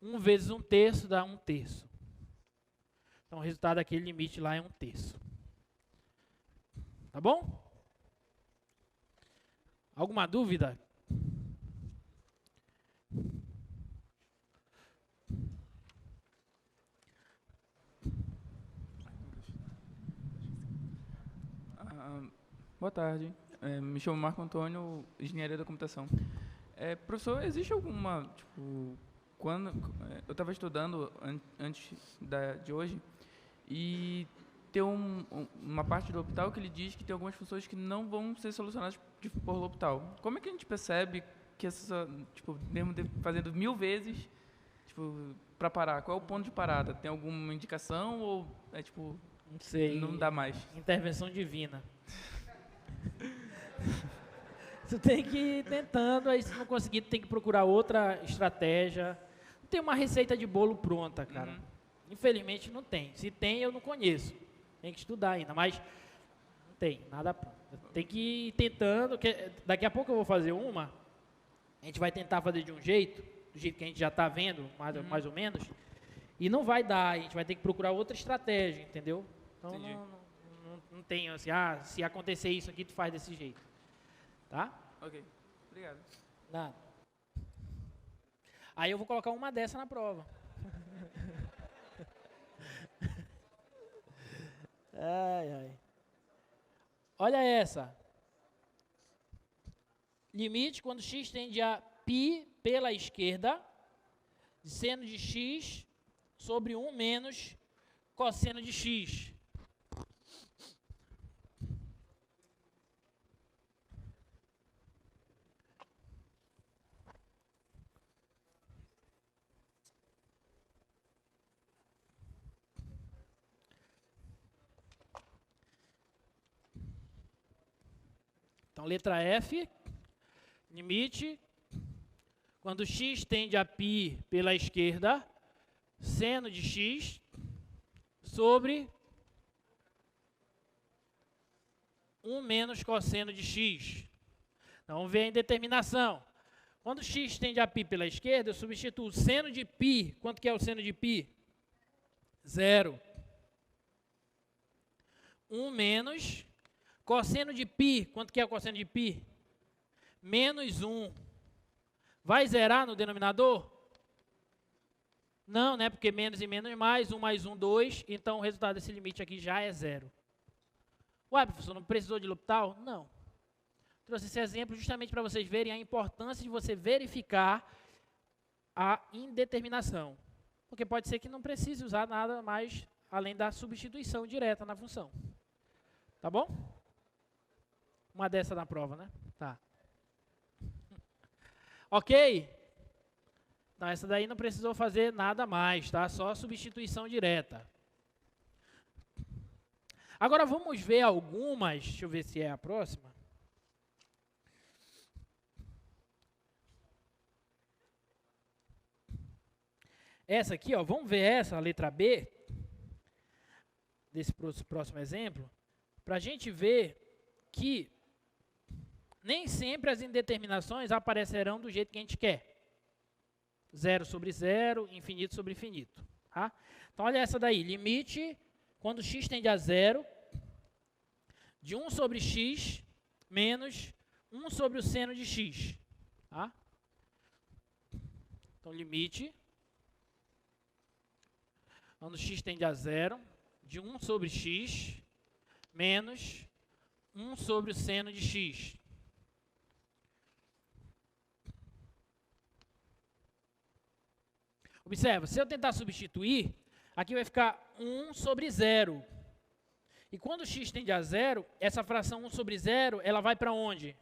1 vezes 1/3 dá 1/3. Então o resultado daquele limite lá é 1/3. Tá bom? Alguma dúvida? Boa tarde. Me chamo Marco Antônio, engenharia da computação. Professor, existe alguma, tipo, quando eu estava estudando antes de hoje e tem uma parte do L'Hopital que ele diz que tem algumas funções que não vão ser solucionadas por L'Hopital. Como é que a gente percebe que essa, tipo, mesmo fazendo 1000 vezes, tipo, para parar? Qual é o ponto de parada? Tem alguma indicação ou é tipo, Não sei. não dá mais? Intervenção divina. Tu tem que ir tentando, aí se não conseguir, tu tem que procurar outra estratégia. Não tem uma receita de bolo pronta, cara. Uhum. Infelizmente não tem. Se tem, eu não conheço. Tem que estudar ainda, mas não tem nada pronto. Tem que ir tentando, que daqui a pouco eu vou fazer uma. A gente vai tentar fazer de um jeito, do jeito que a gente já está vendo, mais ou menos, e não vai dar, a gente vai ter que procurar outra estratégia, entendeu? Então não tem assim, se acontecer isso aqui, tu faz desse jeito. Tá? Ok, obrigado. Nada. Aí eu vou colocar uma dessa na prova. Ai, ai. Olha essa. Limite quando x tende a π pela esquerda, de seno de x sobre 1 menos cosseno de x. Então, letra F, limite, quando x tende a π pela esquerda, seno de x sobre 1 menos cosseno de x. Então, vamos ver a indeterminação. Quando x tende a π pela esquerda, eu substituo o seno de π. Quanto que é o seno de π? 0. 1 menos cosseno de π. Quanto que é o cosseno de π? Menos 1. Vai zerar no denominador? Não, né? Porque menos e menos mais 1, 2. Então, o resultado desse limite aqui já é 0. Ué, professor, não precisou de L'Hopital? Não. Trouxe esse exemplo justamente para vocês verem a importância de você verificar a indeterminação. Porque pode ser que não precise usar nada mais além da substituição direta na função. Tá bom? Uma dessa na prova, né? Tá. Ok? Então, essa daí não precisou fazer nada mais, tá? Só substituição direta. Agora, vamos ver algumas. Deixa eu ver se é a próxima. Essa aqui, ó, vamos ver essa, a letra B, desse próximo exemplo, para a gente ver que nem sempre as indeterminações aparecerão do jeito que a gente quer. 0 sobre 0, infinito sobre infinito. Tá? Então, olha essa daí, limite, quando x tende a 0, de 1 sobre x menos 1 sobre o seno de x. Tá? Então, limite, quando x tende a 0, de 1 sobre x menos 1 sobre o seno de x. Observa, se eu tentar substituir, aqui vai ficar 1 sobre 0. E quando x tende a 0, essa fração 1 sobre 0, ela vai para onde?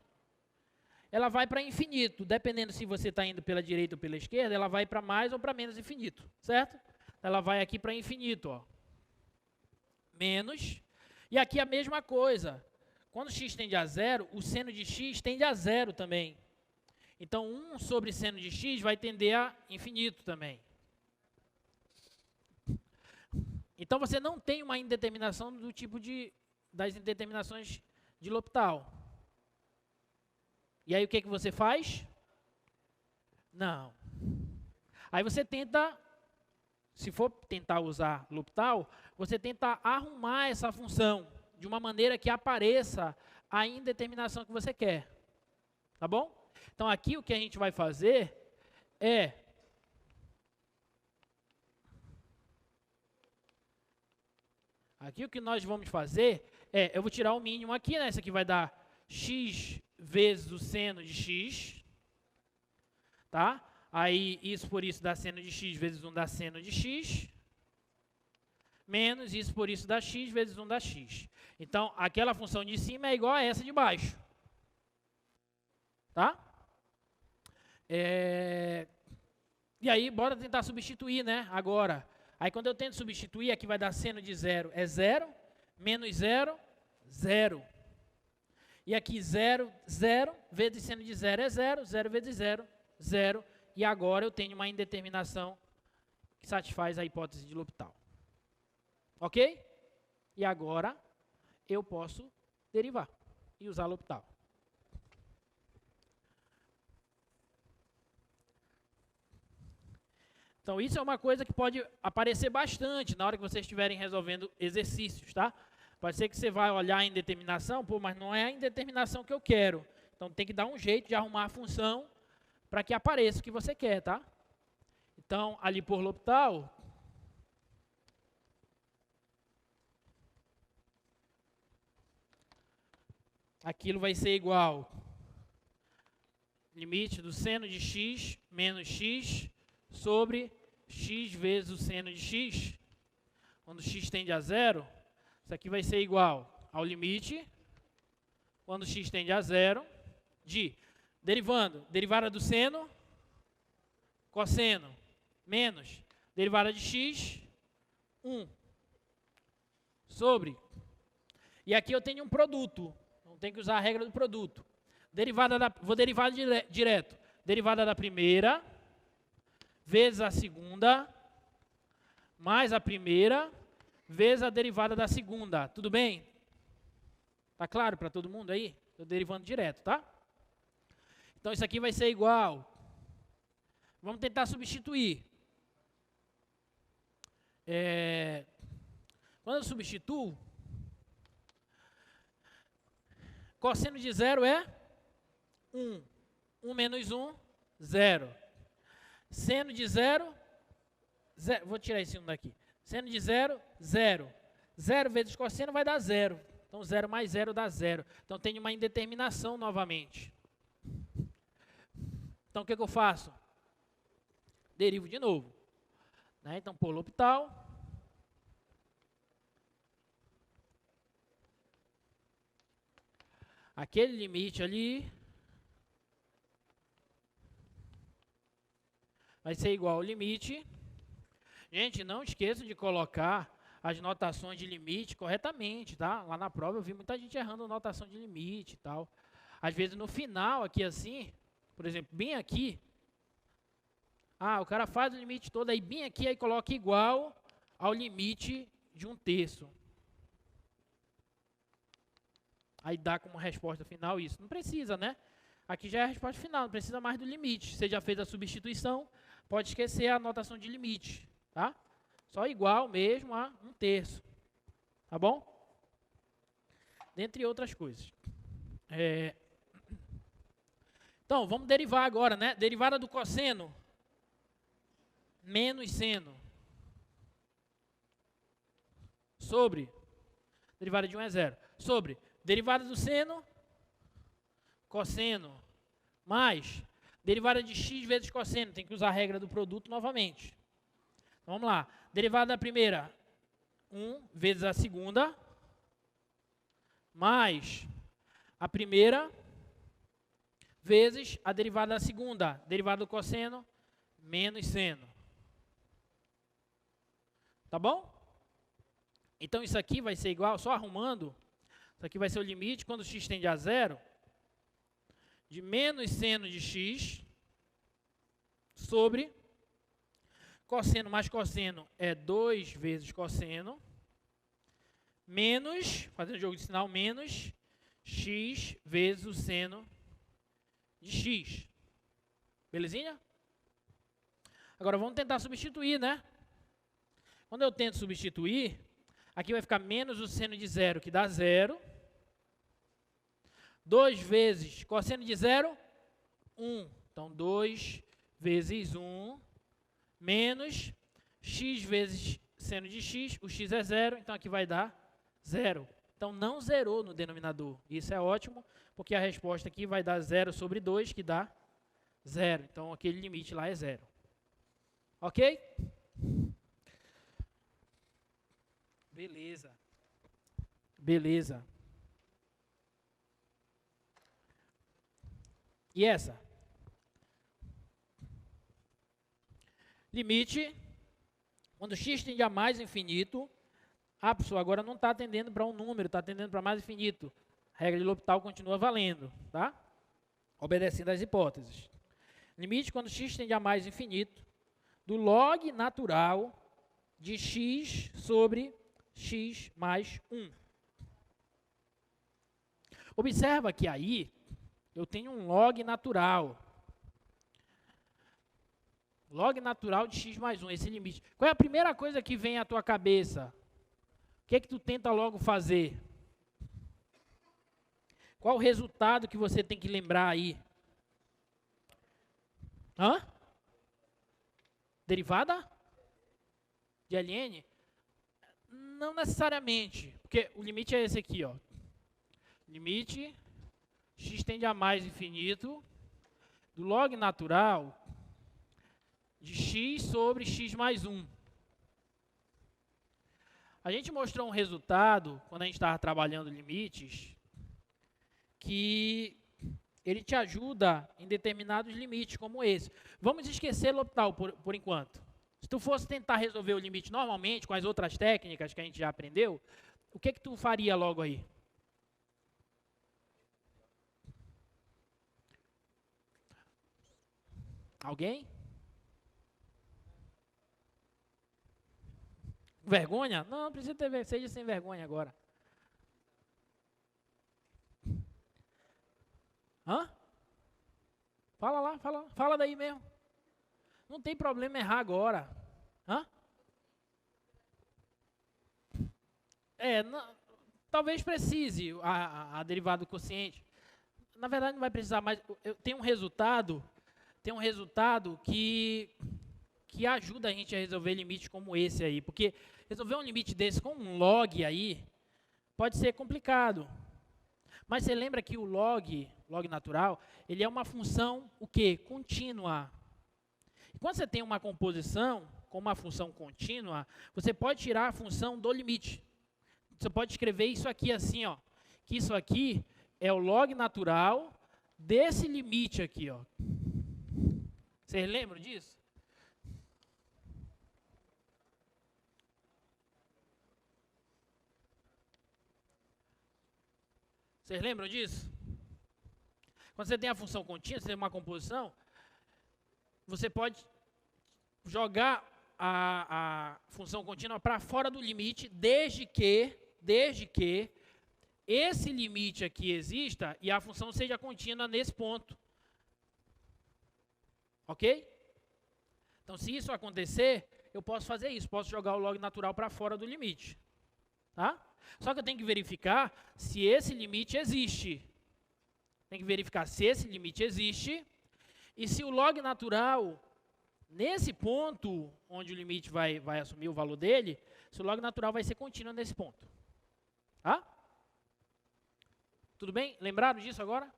Ela vai para infinito. Dependendo se você está indo pela direita ou pela esquerda, ela vai para mais ou para menos infinito, certo? Ela vai aqui para infinito, ó. Menos. E aqui a mesma coisa. Quando x tende a 0, o seno de x tende a 0 também. Então, 1 sobre seno de x vai tender a infinito também. Então, você não tem uma indeterminação do tipo das indeterminações de L'Hopital. E aí, o que você faz? Não. Aí você tenta, se for tentar usar L'Hopital, você tenta arrumar essa função de uma maneira que apareça a indeterminação que você quer. Tá bom? Então, aqui o que a gente vai fazer é aqui o que nós vamos fazer é, eu vou tirar o mínimo aqui, né? Isso aqui vai dar x vezes o seno de x, tá? Aí, isso por isso dá seno de x vezes 1 dá seno de x, menos isso por isso dá x vezes 1 dá x. Então, aquela função de cima é igual a essa de baixo. Tá? E aí, bora tentar substituir, né? Agora. Aí, quando eu tento substituir, aqui vai dar seno de 0 é 0, menos 0, 0. E aqui 0, 0, vezes seno de 0 é 0, 0 vezes 0, 0. E agora eu tenho uma indeterminação que satisfaz a hipótese de L'Hopital. Ok? E agora eu posso derivar e usar L'Hopital. Então, isso é uma coisa que pode aparecer bastante na hora que vocês estiverem resolvendo exercícios, tá? Pode ser que você vai olhar a indeterminação, pô, mas não é a indeterminação que eu quero. Então, tem que dar um jeito de arrumar a função para que apareça o que você quer, tá? Então, ali por L'Hopital, aquilo vai ser igual limite do seno de x menos x sobre x vezes o seno de x. Quando x tende a 0, isso aqui vai ser igual ao limite, quando x tende a 0, de, derivada do seno, cosseno, menos, derivada de x, 1, sobre, e aqui eu tenho um produto, não tem que usar a regra do produto. Vou derivar direto, derivada da primeira, vezes a segunda, mais a primeira, vezes a derivada da segunda. Tudo bem? Tá claro para todo mundo aí? Estou derivando direto, tá? Então, isso aqui vai ser igual Vamos tentar substituir. Quando eu substituo, cosseno de 0 é 1. 1 menos 1, 0. Seno de 0, vou tirar esse 1 daqui. Seno de 0, 0. 0 vezes cosseno vai dar 0. Então, 0 mais 0 dá 0. Então, tem uma indeterminação novamente. Então, o que eu faço? Derivo de novo. Né? Então, por L'Hopital. Aquele limite ali vai ser igual ao limite. Gente, não esqueça de colocar as notações de limite corretamente, tá? Lá na prova eu vi muita gente errando notação de limite e tal. Às vezes no final, aqui assim, por exemplo, bem aqui, o cara faz o limite todo, aí bem aqui, aí coloca igual ao limite de 1/3. Aí dá como resposta final isso. Não precisa, né? Aqui já é a resposta final, não precisa mais do limite. Você já fez a substituição, pode esquecer a anotação de limite, tá? Só igual mesmo a 1/3. Tá bom? Dentre outras coisas. Então, vamos derivar agora, né? Derivada do cosseno menos seno sobre, derivada de 1 é 0, sobre derivada do seno, cosseno, mais derivada de x vezes cosseno. Tem que usar a regra do produto novamente. Então, vamos lá. Derivada da primeira, 1 vezes a segunda, mais a primeira vezes a derivada da segunda. Derivada do cosseno, menos seno. Tá bom? Então, isso aqui vai ser igual, só arrumando, isso aqui vai ser o limite, quando x tende a 0, de menos seno de x sobre cosseno mais cosseno é 2 vezes cosseno, menos, fazendo jogo de sinal, menos x vezes o seno de x. Belezinha? Agora vamos tentar substituir, né? Quando eu tento substituir, aqui vai ficar menos o seno de 0, que dá 0. 2 vezes cosseno de 0, 1. Então, 2 vezes 1, menos x vezes seno de x. O x é 0, então aqui vai dar 0. Então, não zerou no denominador. Isso é ótimo, porque a resposta aqui vai dar 0 sobre 2, que dá 0. Então, aquele limite lá é 0. Ok? Beleza. Beleza. E essa? Limite, quando x tende a mais infinito, a pessoa agora não está atendendo para um número, está atendendo para mais infinito. A regra de L'Hopital continua valendo, tá? Obedecendo às hipóteses. Limite, quando x tende a mais infinito, do log natural de x sobre x mais 1. Observa que aí eu tenho um log natural. Log natural de x mais 1, esse limite. Qual é a primeira coisa que vem à tua cabeça? O que é que tu tenta logo fazer? Qual o resultado que você tem que lembrar aí? Hã? Derivada? De ln? Não necessariamente, porque o limite é esse aqui, ó. Limite, x tende a mais infinito, do log natural de x sobre x mais 1. A gente mostrou um resultado, quando a gente estava trabalhando limites, que ele te ajuda em determinados limites, como esse. Vamos esquecer L'Hopital por enquanto. Se tu fosse tentar resolver o limite normalmente, com as outras técnicas que a gente já aprendeu, o que tu faria logo aí? Alguém? Vergonha? Não, precisa ter, seja sem vergonha agora. Hã? Fala lá, fala daí mesmo. Não tem problema errar agora. Hã? Talvez precise a derivada do quociente. Na verdade, não vai precisar mais. Tem um resultado que ajuda a gente a resolver limites como esse aí. Porque resolver um limite desse com um log aí pode ser complicado. Mas você lembra que o log natural, ele é uma função, o quê? Contínua. E quando você tem uma composição com uma função contínua, você pode tirar a função do limite. Você pode escrever isso aqui assim, ó, que isso aqui é o log natural desse limite aqui, ó. Vocês lembram disso? Vocês lembram disso? Quando você tem a função contínua, você tem uma composição, você pode jogar a função contínua para fora do limite, desde que esse limite aqui exista e a função seja contínua nesse ponto. Ok? Então, se isso acontecer, eu posso fazer isso, posso jogar o log natural para fora do limite. Tá? Só que eu tenho que verificar se esse limite existe. Tem que verificar se esse limite existe e se o log natural, nesse ponto onde o limite vai assumir o valor dele, se o log natural vai ser contínuo nesse ponto. Tá? Tudo bem? Lembraram disso agora?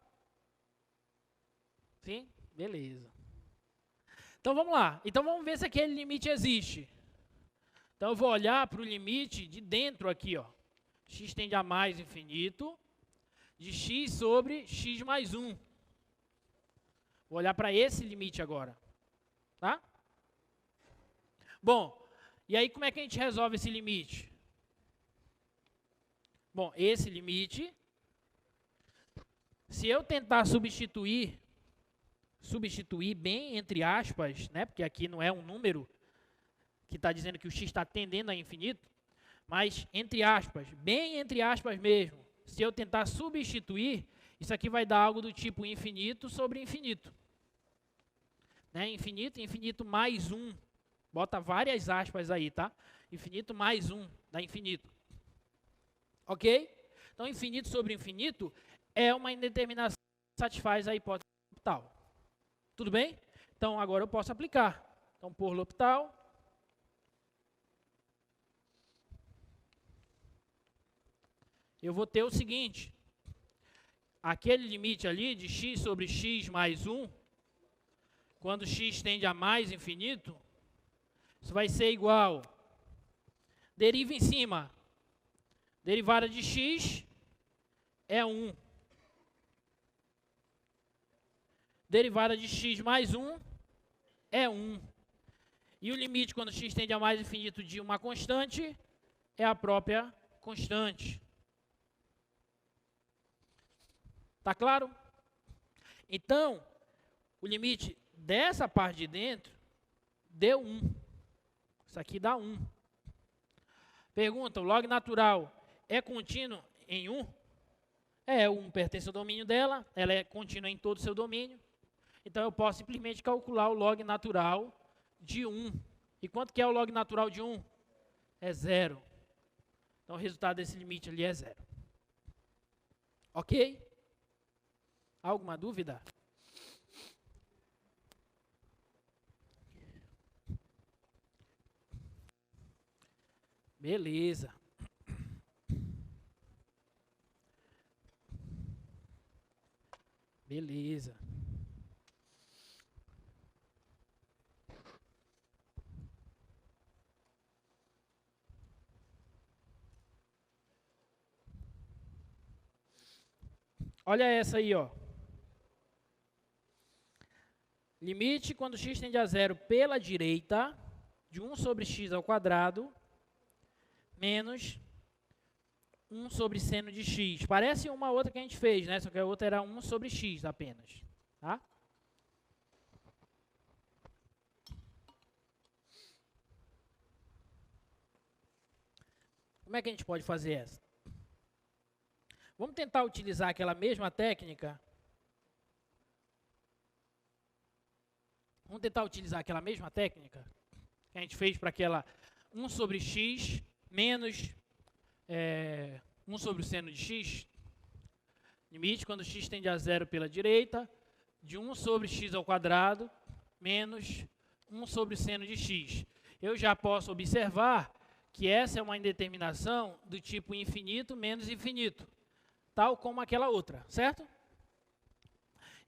Sim? Beleza. Então vamos lá. Então vamos ver se aquele limite existe. Então eu vou olhar para o limite de dentro aqui, ó. X tende a mais infinito de x sobre x mais 1. Vou olhar para esse limite agora. Tá? Bom, e aí como é que a gente resolve esse limite? Bom, esse limite, se eu tentar substituir bem entre aspas, né, porque aqui não é um número que está dizendo que o x está tendendo a infinito, mas entre aspas, bem entre aspas mesmo, se eu tentar substituir, isso aqui vai dar algo do tipo infinito sobre infinito. Né, infinito mais 1. Bota várias aspas aí, tá? Infinito mais 1 dá infinito. Ok? Então, infinito sobre infinito é uma indeterminação que satisfaz a hipótese L'Hopital. Tudo bem? Então, agora eu posso aplicar. Então, por L'Hopital, eu vou ter o seguinte. Aquele limite ali de x sobre x mais 1, quando x tende a mais infinito, isso vai ser igual. Deriva em cima. Derivada de x é 1. Derivada de x mais 1 é 1. E o limite quando x tende a mais infinito de uma constante é a própria constante. Tá claro? Então, o limite dessa parte de dentro deu 1. Isso aqui dá 1. Pergunta, o log natural é contínuo em 1? É, o 1 pertence ao domínio dela, ela é contínua em todo o seu domínio. Então, eu posso simplesmente calcular o log natural de 1. E quanto que é o log natural de 1? É 0. Então, o resultado desse limite ali é 0. Ok? Alguma dúvida? Beleza. Beleza. Olha essa aí, ó. Limite quando x tende a 0 pela direita, de 1 sobre x ao quadrado, menos 1 sobre seno de x. Parece uma outra que a gente fez, né? Só que a outra era 1 sobre x apenas. Tá? Como é que a gente pode fazer essa? Vamos tentar utilizar aquela mesma técnica. Vamos tentar utilizar aquela mesma técnica que a gente fez para aquela 1 sobre x menos 1 sobre o seno de x. Limite quando x tende a zero pela direita, de 1 sobre x ao quadrado menos 1 sobre o seno de x. Eu já posso observar que essa é uma indeterminação do tipo infinito menos infinito, tal como aquela outra, certo?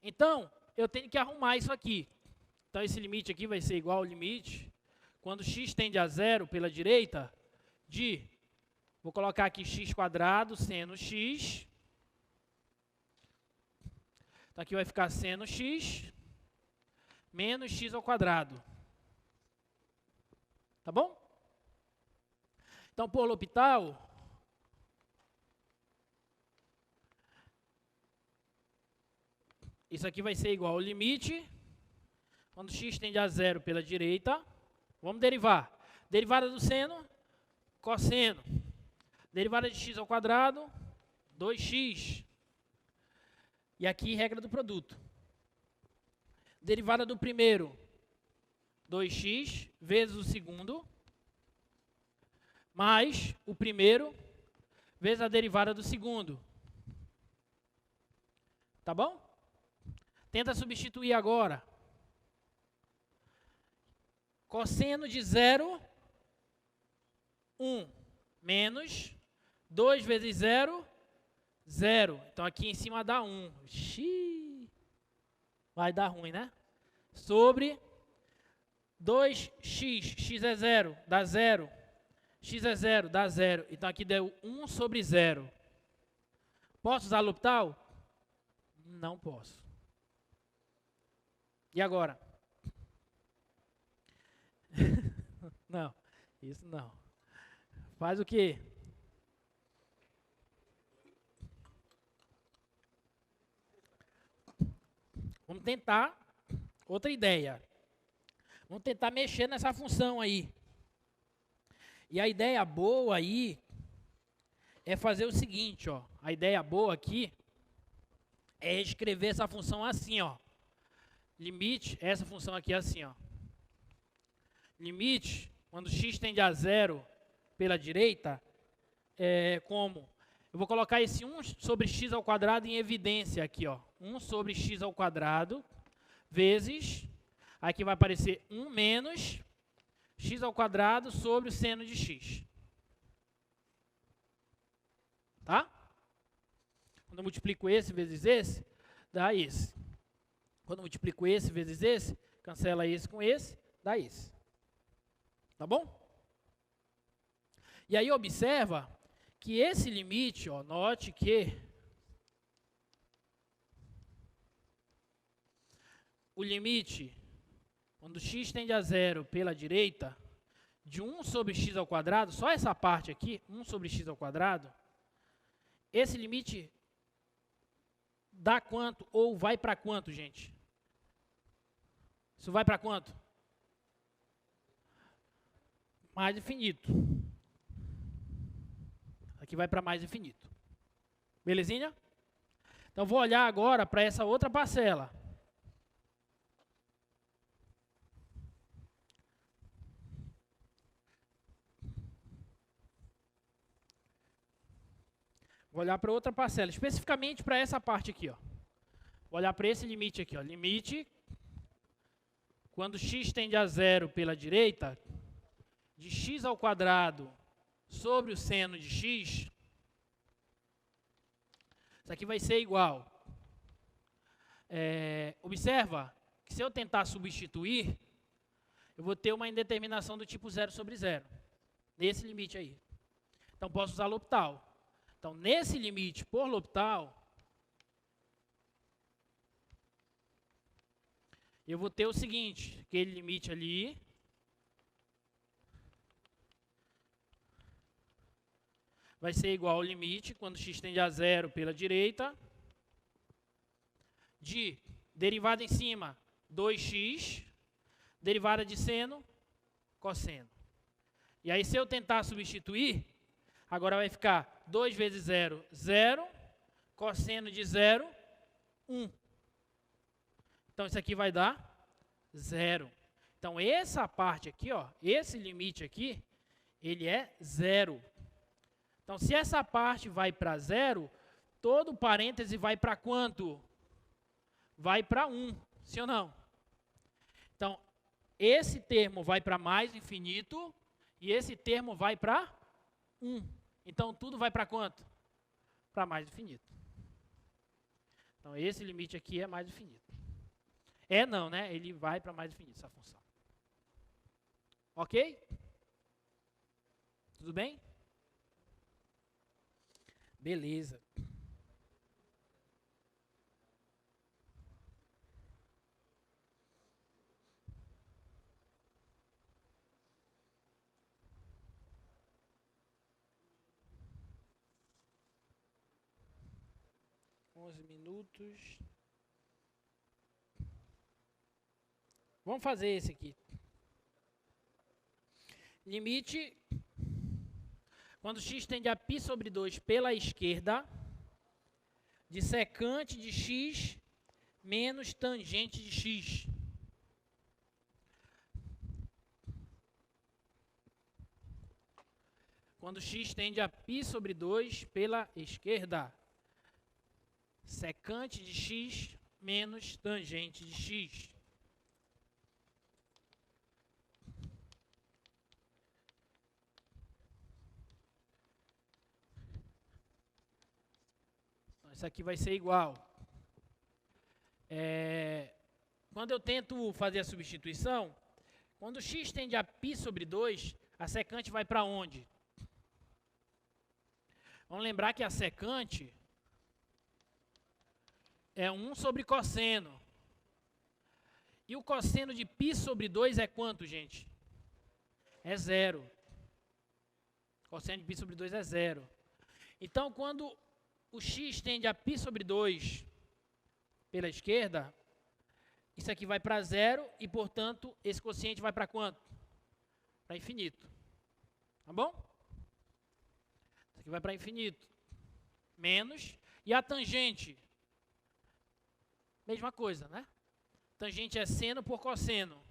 Então, eu tenho que arrumar isso aqui. Então, esse limite aqui vai ser igual ao limite, quando x tende a zero pela direita, de, vou colocar aqui x quadrado, seno x. Então, aqui vai ficar seno x menos x ao quadrado. Tá bom? Então, por L'Hopital, isso aqui vai ser igual ao limite, quando x tende a zero pela direita, vamos derivar. Derivada do seno, cosseno. Derivada de x ao quadrado, 2x. E aqui, regra do produto. Derivada do primeiro, 2x, vezes o segundo, mais o primeiro, vezes a derivada do segundo. Tá bom? Tenta substituir agora. Cosseno de 0, 1, menos 2 vezes 0, 0. Então, aqui em cima dá 1. Xiii. Vai dar ruim, né? Sobre 2x, x é 0, dá 0. X é 0, dá 0. Então, aqui deu 1 sobre 0. Posso usar L'Hopital? Não posso. E agora? Não, isso não. Faz o quê? Vamos tentar outra ideia. Vamos tentar mexer nessa função aí. E a ideia boa aí é fazer o seguinte, ó. A ideia boa aqui é escrever essa função assim, ó. Limite, essa função aqui é assim, ó. Limite, quando x tende a zero pela direita, é como? Eu vou colocar esse 1 sobre x ao quadrado em evidência aqui, ó. 1 sobre x ao quadrado vezes, aqui vai aparecer 1 menos x ao quadrado sobre o seno de x. Tá? Quando eu multiplico esse vezes esse, dá esse. Quando eu multiplico esse vezes esse, cancela esse com esse, dá esse. Tá bom? E aí observa que esse limite, ó, note que o limite, quando x tende a zero pela direita, de 1 sobre x ao quadrado, só essa parte aqui, 1 sobre x ao quadrado, esse limite dá quanto ou vai para quanto, gente? Isso vai para quanto? Mais infinito. Aqui vai para mais infinito. Belezinha? Então, vou olhar agora para essa outra parcela. Vou olhar para outra parcela, especificamente para essa parte aqui, ó. Vou olhar para esse limite aqui, ó. Limite, quando x tende a zero pela direita, de x ao quadrado sobre o seno de x, isso aqui vai ser igual. Observa que se eu tentar substituir, eu vou ter uma indeterminação do tipo 0 sobre 0, nesse limite aí. Então, posso usar L'Hopital. Então, nesse limite por L'Hopital, eu vou ter o seguinte, aquele limite ali, vai ser igual ao limite, quando x tende a zero pela direita, de derivada em cima, 2x, derivada de seno, cosseno. E aí, se eu tentar substituir, agora vai ficar 2 vezes 0, 0, cosseno de 0, 1. Então, isso aqui vai dar zero. Então, essa parte aqui, ó, esse limite aqui, ele é zero. Então, se essa parte vai para zero, todo parêntese vai para quanto? Vai para 1, sim ou não? Então, esse termo vai para mais infinito e esse termo vai para 1. Então, tudo vai para quanto? Para mais infinito. Então, esse limite aqui é mais infinito. É não, né? Ele vai para mais infinito, essa função. Ok? Tudo bem? Beleza. Minutos. Vamos fazer esse aqui. Limite, quando x tende a π sobre 2 pela esquerda, de secante de x menos tangente de x. Quando x tende a π sobre 2 pela esquerda, secante de x menos tangente de x. Então, isso aqui vai ser igual. Quando eu tento fazer a substituição, quando x tende a π sobre 2, a secante vai para onde? Vamos lembrar que a secante é 1 sobre cosseno. E o cosseno de π sobre 2 é quanto, gente? É 0. Cosseno de π sobre 2 é 0. Então, quando o x tende a π sobre 2 pela esquerda, isso aqui vai para 0 e, portanto, esse quociente vai para quanto? Para infinito. Tá bom? Isso aqui vai para infinito. Menos. E a tangente? Mesma coisa, né? Tangente é seno por cosseno.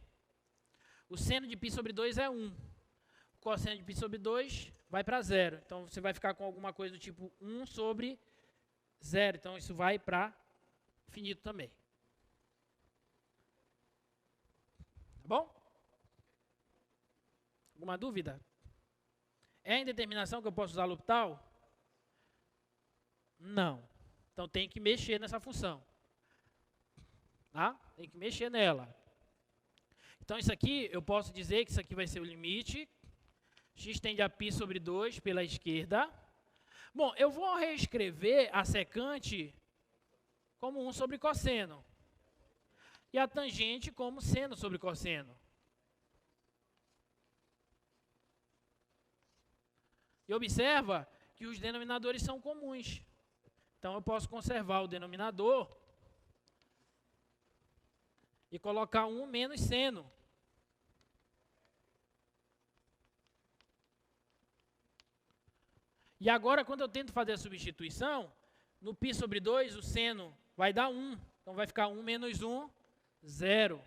O seno de π sobre 2 é 1. O cosseno de π sobre 2 vai para 0. Então, você vai ficar com alguma coisa do tipo 1 sobre 0. Então, isso vai para infinito também. Tá bom? Alguma dúvida? É a indeterminação que eu posso usar L'Hopital? Não. Então, tem que mexer nessa função. Tá? Tem que mexer nela. Então, isso aqui, eu posso dizer que isso aqui vai ser o limite. X tende a π sobre 2 pela esquerda. Bom, eu vou reescrever a secante como 1 sobre cosseno. E a tangente como seno sobre cosseno. E observa que os denominadores são comuns. Então, eu posso conservar o denominador e colocar 1 menos seno. E agora, quando eu tento fazer a substituição, no π sobre 2, o seno vai dar 1. Então, vai ficar 1 menos 1, 0.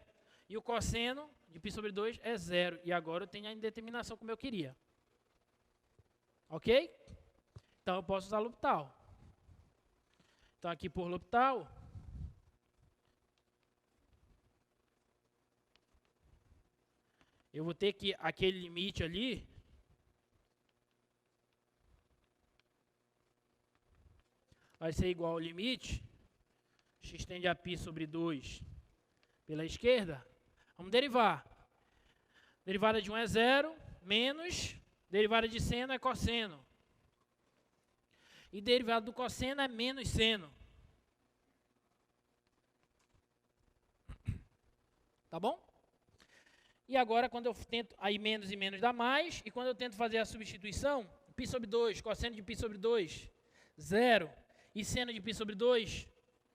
E o cosseno de π sobre 2 é 0. E agora eu tenho a indeterminação como eu queria. Ok? Então, eu posso usar L'Hopital. Então, aqui por L'Hopital, eu vou ter que aquele limite ali vai ser igual ao limite x tende a π sobre 2 pela esquerda. Vamos derivar. Derivada de 1 é 0, menos derivada de seno é cosseno. E derivada do cosseno é menos seno. Tá bom? E agora, quando eu tento, aí menos e menos dá mais, e quando eu tento fazer a substituição, π sobre 2, cosseno de π sobre 2, 0, e seno de π sobre 2,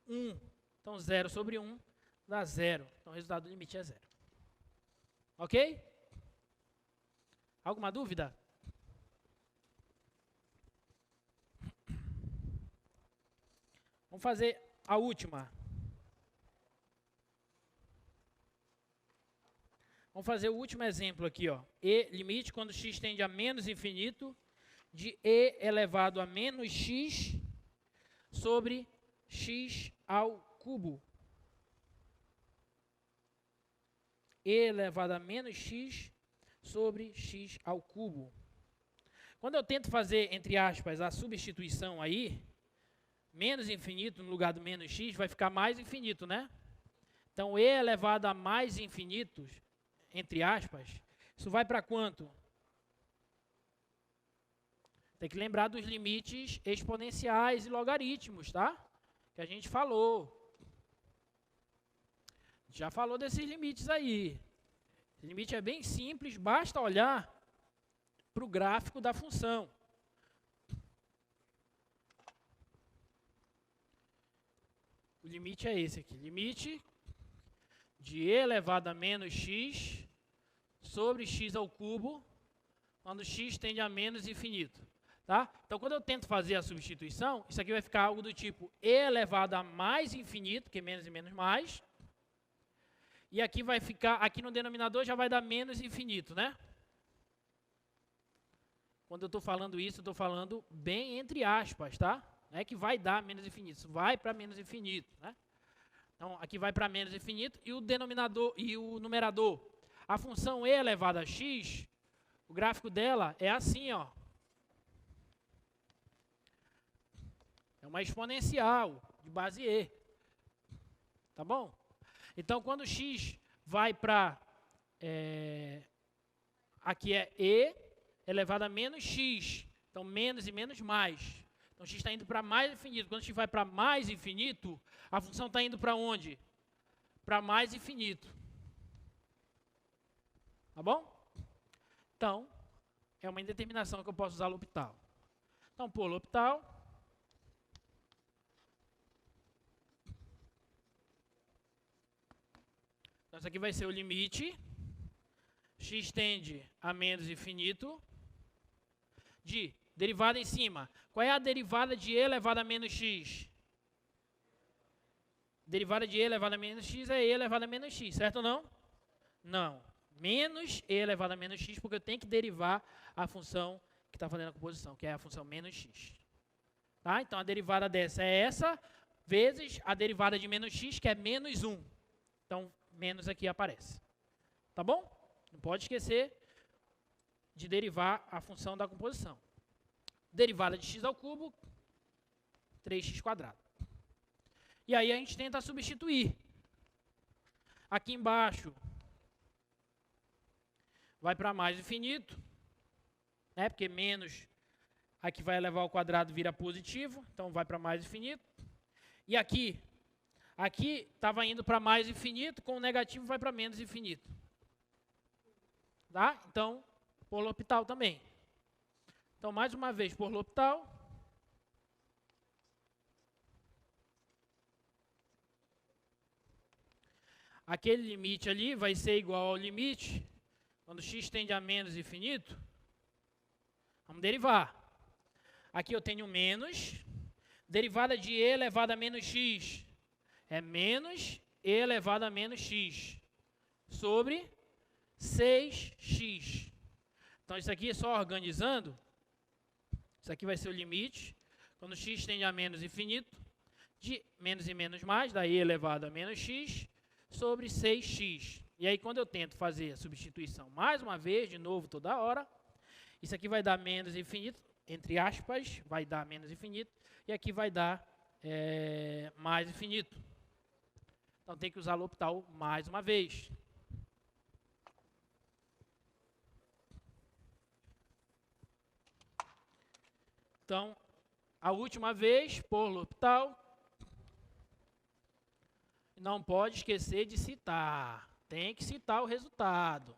1. Então, 0 sobre 1 dá 0. Então, o resultado do limite é 0. Ok? Alguma dúvida? Vamos fazer a última. Vamos fazer o último exemplo aqui, ó. E limite quando x tende a menos infinito de e elevado a menos x sobre x ao cubo. E elevado a menos x sobre x ao cubo. Quando eu tento fazer, entre aspas, a substituição aí, menos infinito no lugar do menos x, vai ficar mais infinito, né? Então, e elevado a mais infinitos, entre aspas, isso vai para quanto? Tem que lembrar dos limites exponenciais e logaritmos, tá? Que a gente falou. Já falou desses limites aí. Esse limite é bem simples, basta olhar para o gráfico da função. O limite é esse aqui. Limite de e elevado a menos x sobre x ao cubo, quando x tende a menos infinito. Tá? Então, quando eu tento fazer a substituição, isso aqui vai ficar algo do tipo e elevado a mais infinito, que é menos e menos mais. E aqui vai ficar, aqui no denominador já vai dar menos infinito, né? Quando eu estou falando isso, eu estou falando bem entre aspas, tá? Não é que vai dar menos infinito, isso vai para menos infinito, né? Então, aqui vai para menos infinito e o denominador e o numerador. A função e elevado a x, o gráfico dela é assim, ó. É uma exponencial de base e. Tá bom? Então, quando x vai para... aqui é e elevado a menos x. Então, menos e menos mais. Então, x está indo para mais infinito. Quando x vai para mais infinito, a função está indo para onde? Para mais infinito. Tá bom? Então, é uma indeterminação que eu posso usar L'Hopital. Então, por L'Hopital... Então, isso aqui vai ser o limite. X tende a menos infinito. De derivada em cima. Qual é a derivada de e elevado a menos x? Derivada de e elevado a menos x é e elevado a menos x, certo ou não? Não. Menos e elevado a menos x, porque eu tenho que derivar a função que está fazendo a composição, que é a função menos x. Tá? Então, a derivada dessa é essa, vezes a derivada de menos x, que é menos 1. Então, menos aqui aparece. Tá bom? Não pode esquecer de derivar a função da composição. Derivada de x ao cubo, 3x quadrado. E aí a gente tenta substituir. Aqui embaixo vai para mais infinito, né? Porque menos aqui vai elevar ao quadrado, vira positivo, então vai para mais infinito. E aqui estava indo para mais infinito, com o negativo vai para menos infinito. Tá? Então, por L'Hopital também. Então, mais uma vez, por L'Hopital. Aquele limite ali vai ser igual ao limite, quando x tende a menos infinito. Vamos derivar. Aqui eu tenho menos, derivada de e elevado a menos x é menos e elevado a menos x sobre 6x. Então, isso aqui é só organizando. Isso aqui vai ser o limite, quando x tende a menos infinito, de menos e menos mais, daí elevado a menos x, sobre 6x. E aí, quando eu tento fazer a substituição mais uma vez, de novo, toda hora, isso aqui vai dar menos infinito, entre aspas, vai dar menos infinito, e aqui vai dar mais infinito. Então, tem que usar L'Hopital mais uma vez. Então, a última vez, por L'Hopital, não pode esquecer de citar. Tem que citar o resultado.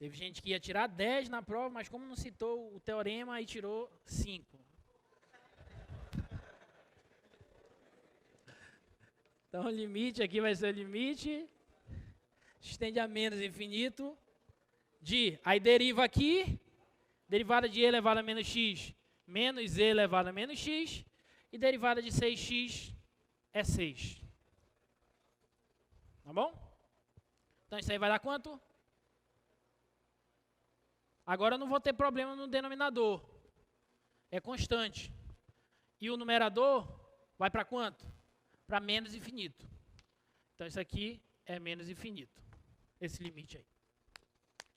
Teve gente que ia tirar 10 na prova, mas como não citou o teorema, aí tirou 5. Então, o limite aqui vai ser o limite. Estende a menos infinito. Aí deriva aqui. Derivada de e elevado a menos x, menos e elevado a menos x. E derivada de 6x é 6. Tá bom? Então isso aí vai dar quanto? Agora eu não vou ter problema no denominador. É constante. E o numerador vai para quanto? Para menos infinito. Então isso aqui é menos infinito. Esse limite aí.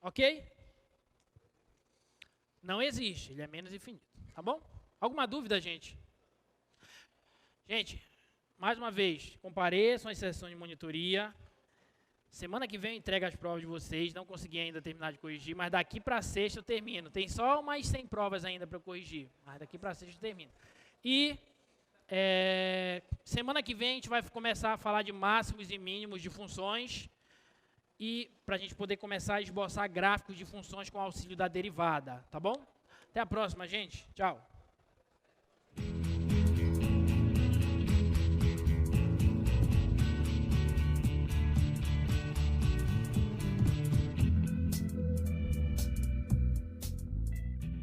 Ok? Não existe, ele é menos infinito. Tá bom? Alguma dúvida, gente? Gente, mais uma vez, compareçam às sessões de monitoria. Semana que vem eu entrego as provas de vocês. Não consegui ainda terminar de corrigir, mas daqui para sexta eu termino. Tem só mais 100 provas ainda para eu corrigir, mas daqui para sexta eu termino. E semana que vem a gente vai começar a falar de máximos e mínimos de funções e para a gente poder começar a esboçar gráficos de funções com auxílio da derivada, tá bom? Até a próxima, gente. Tchau.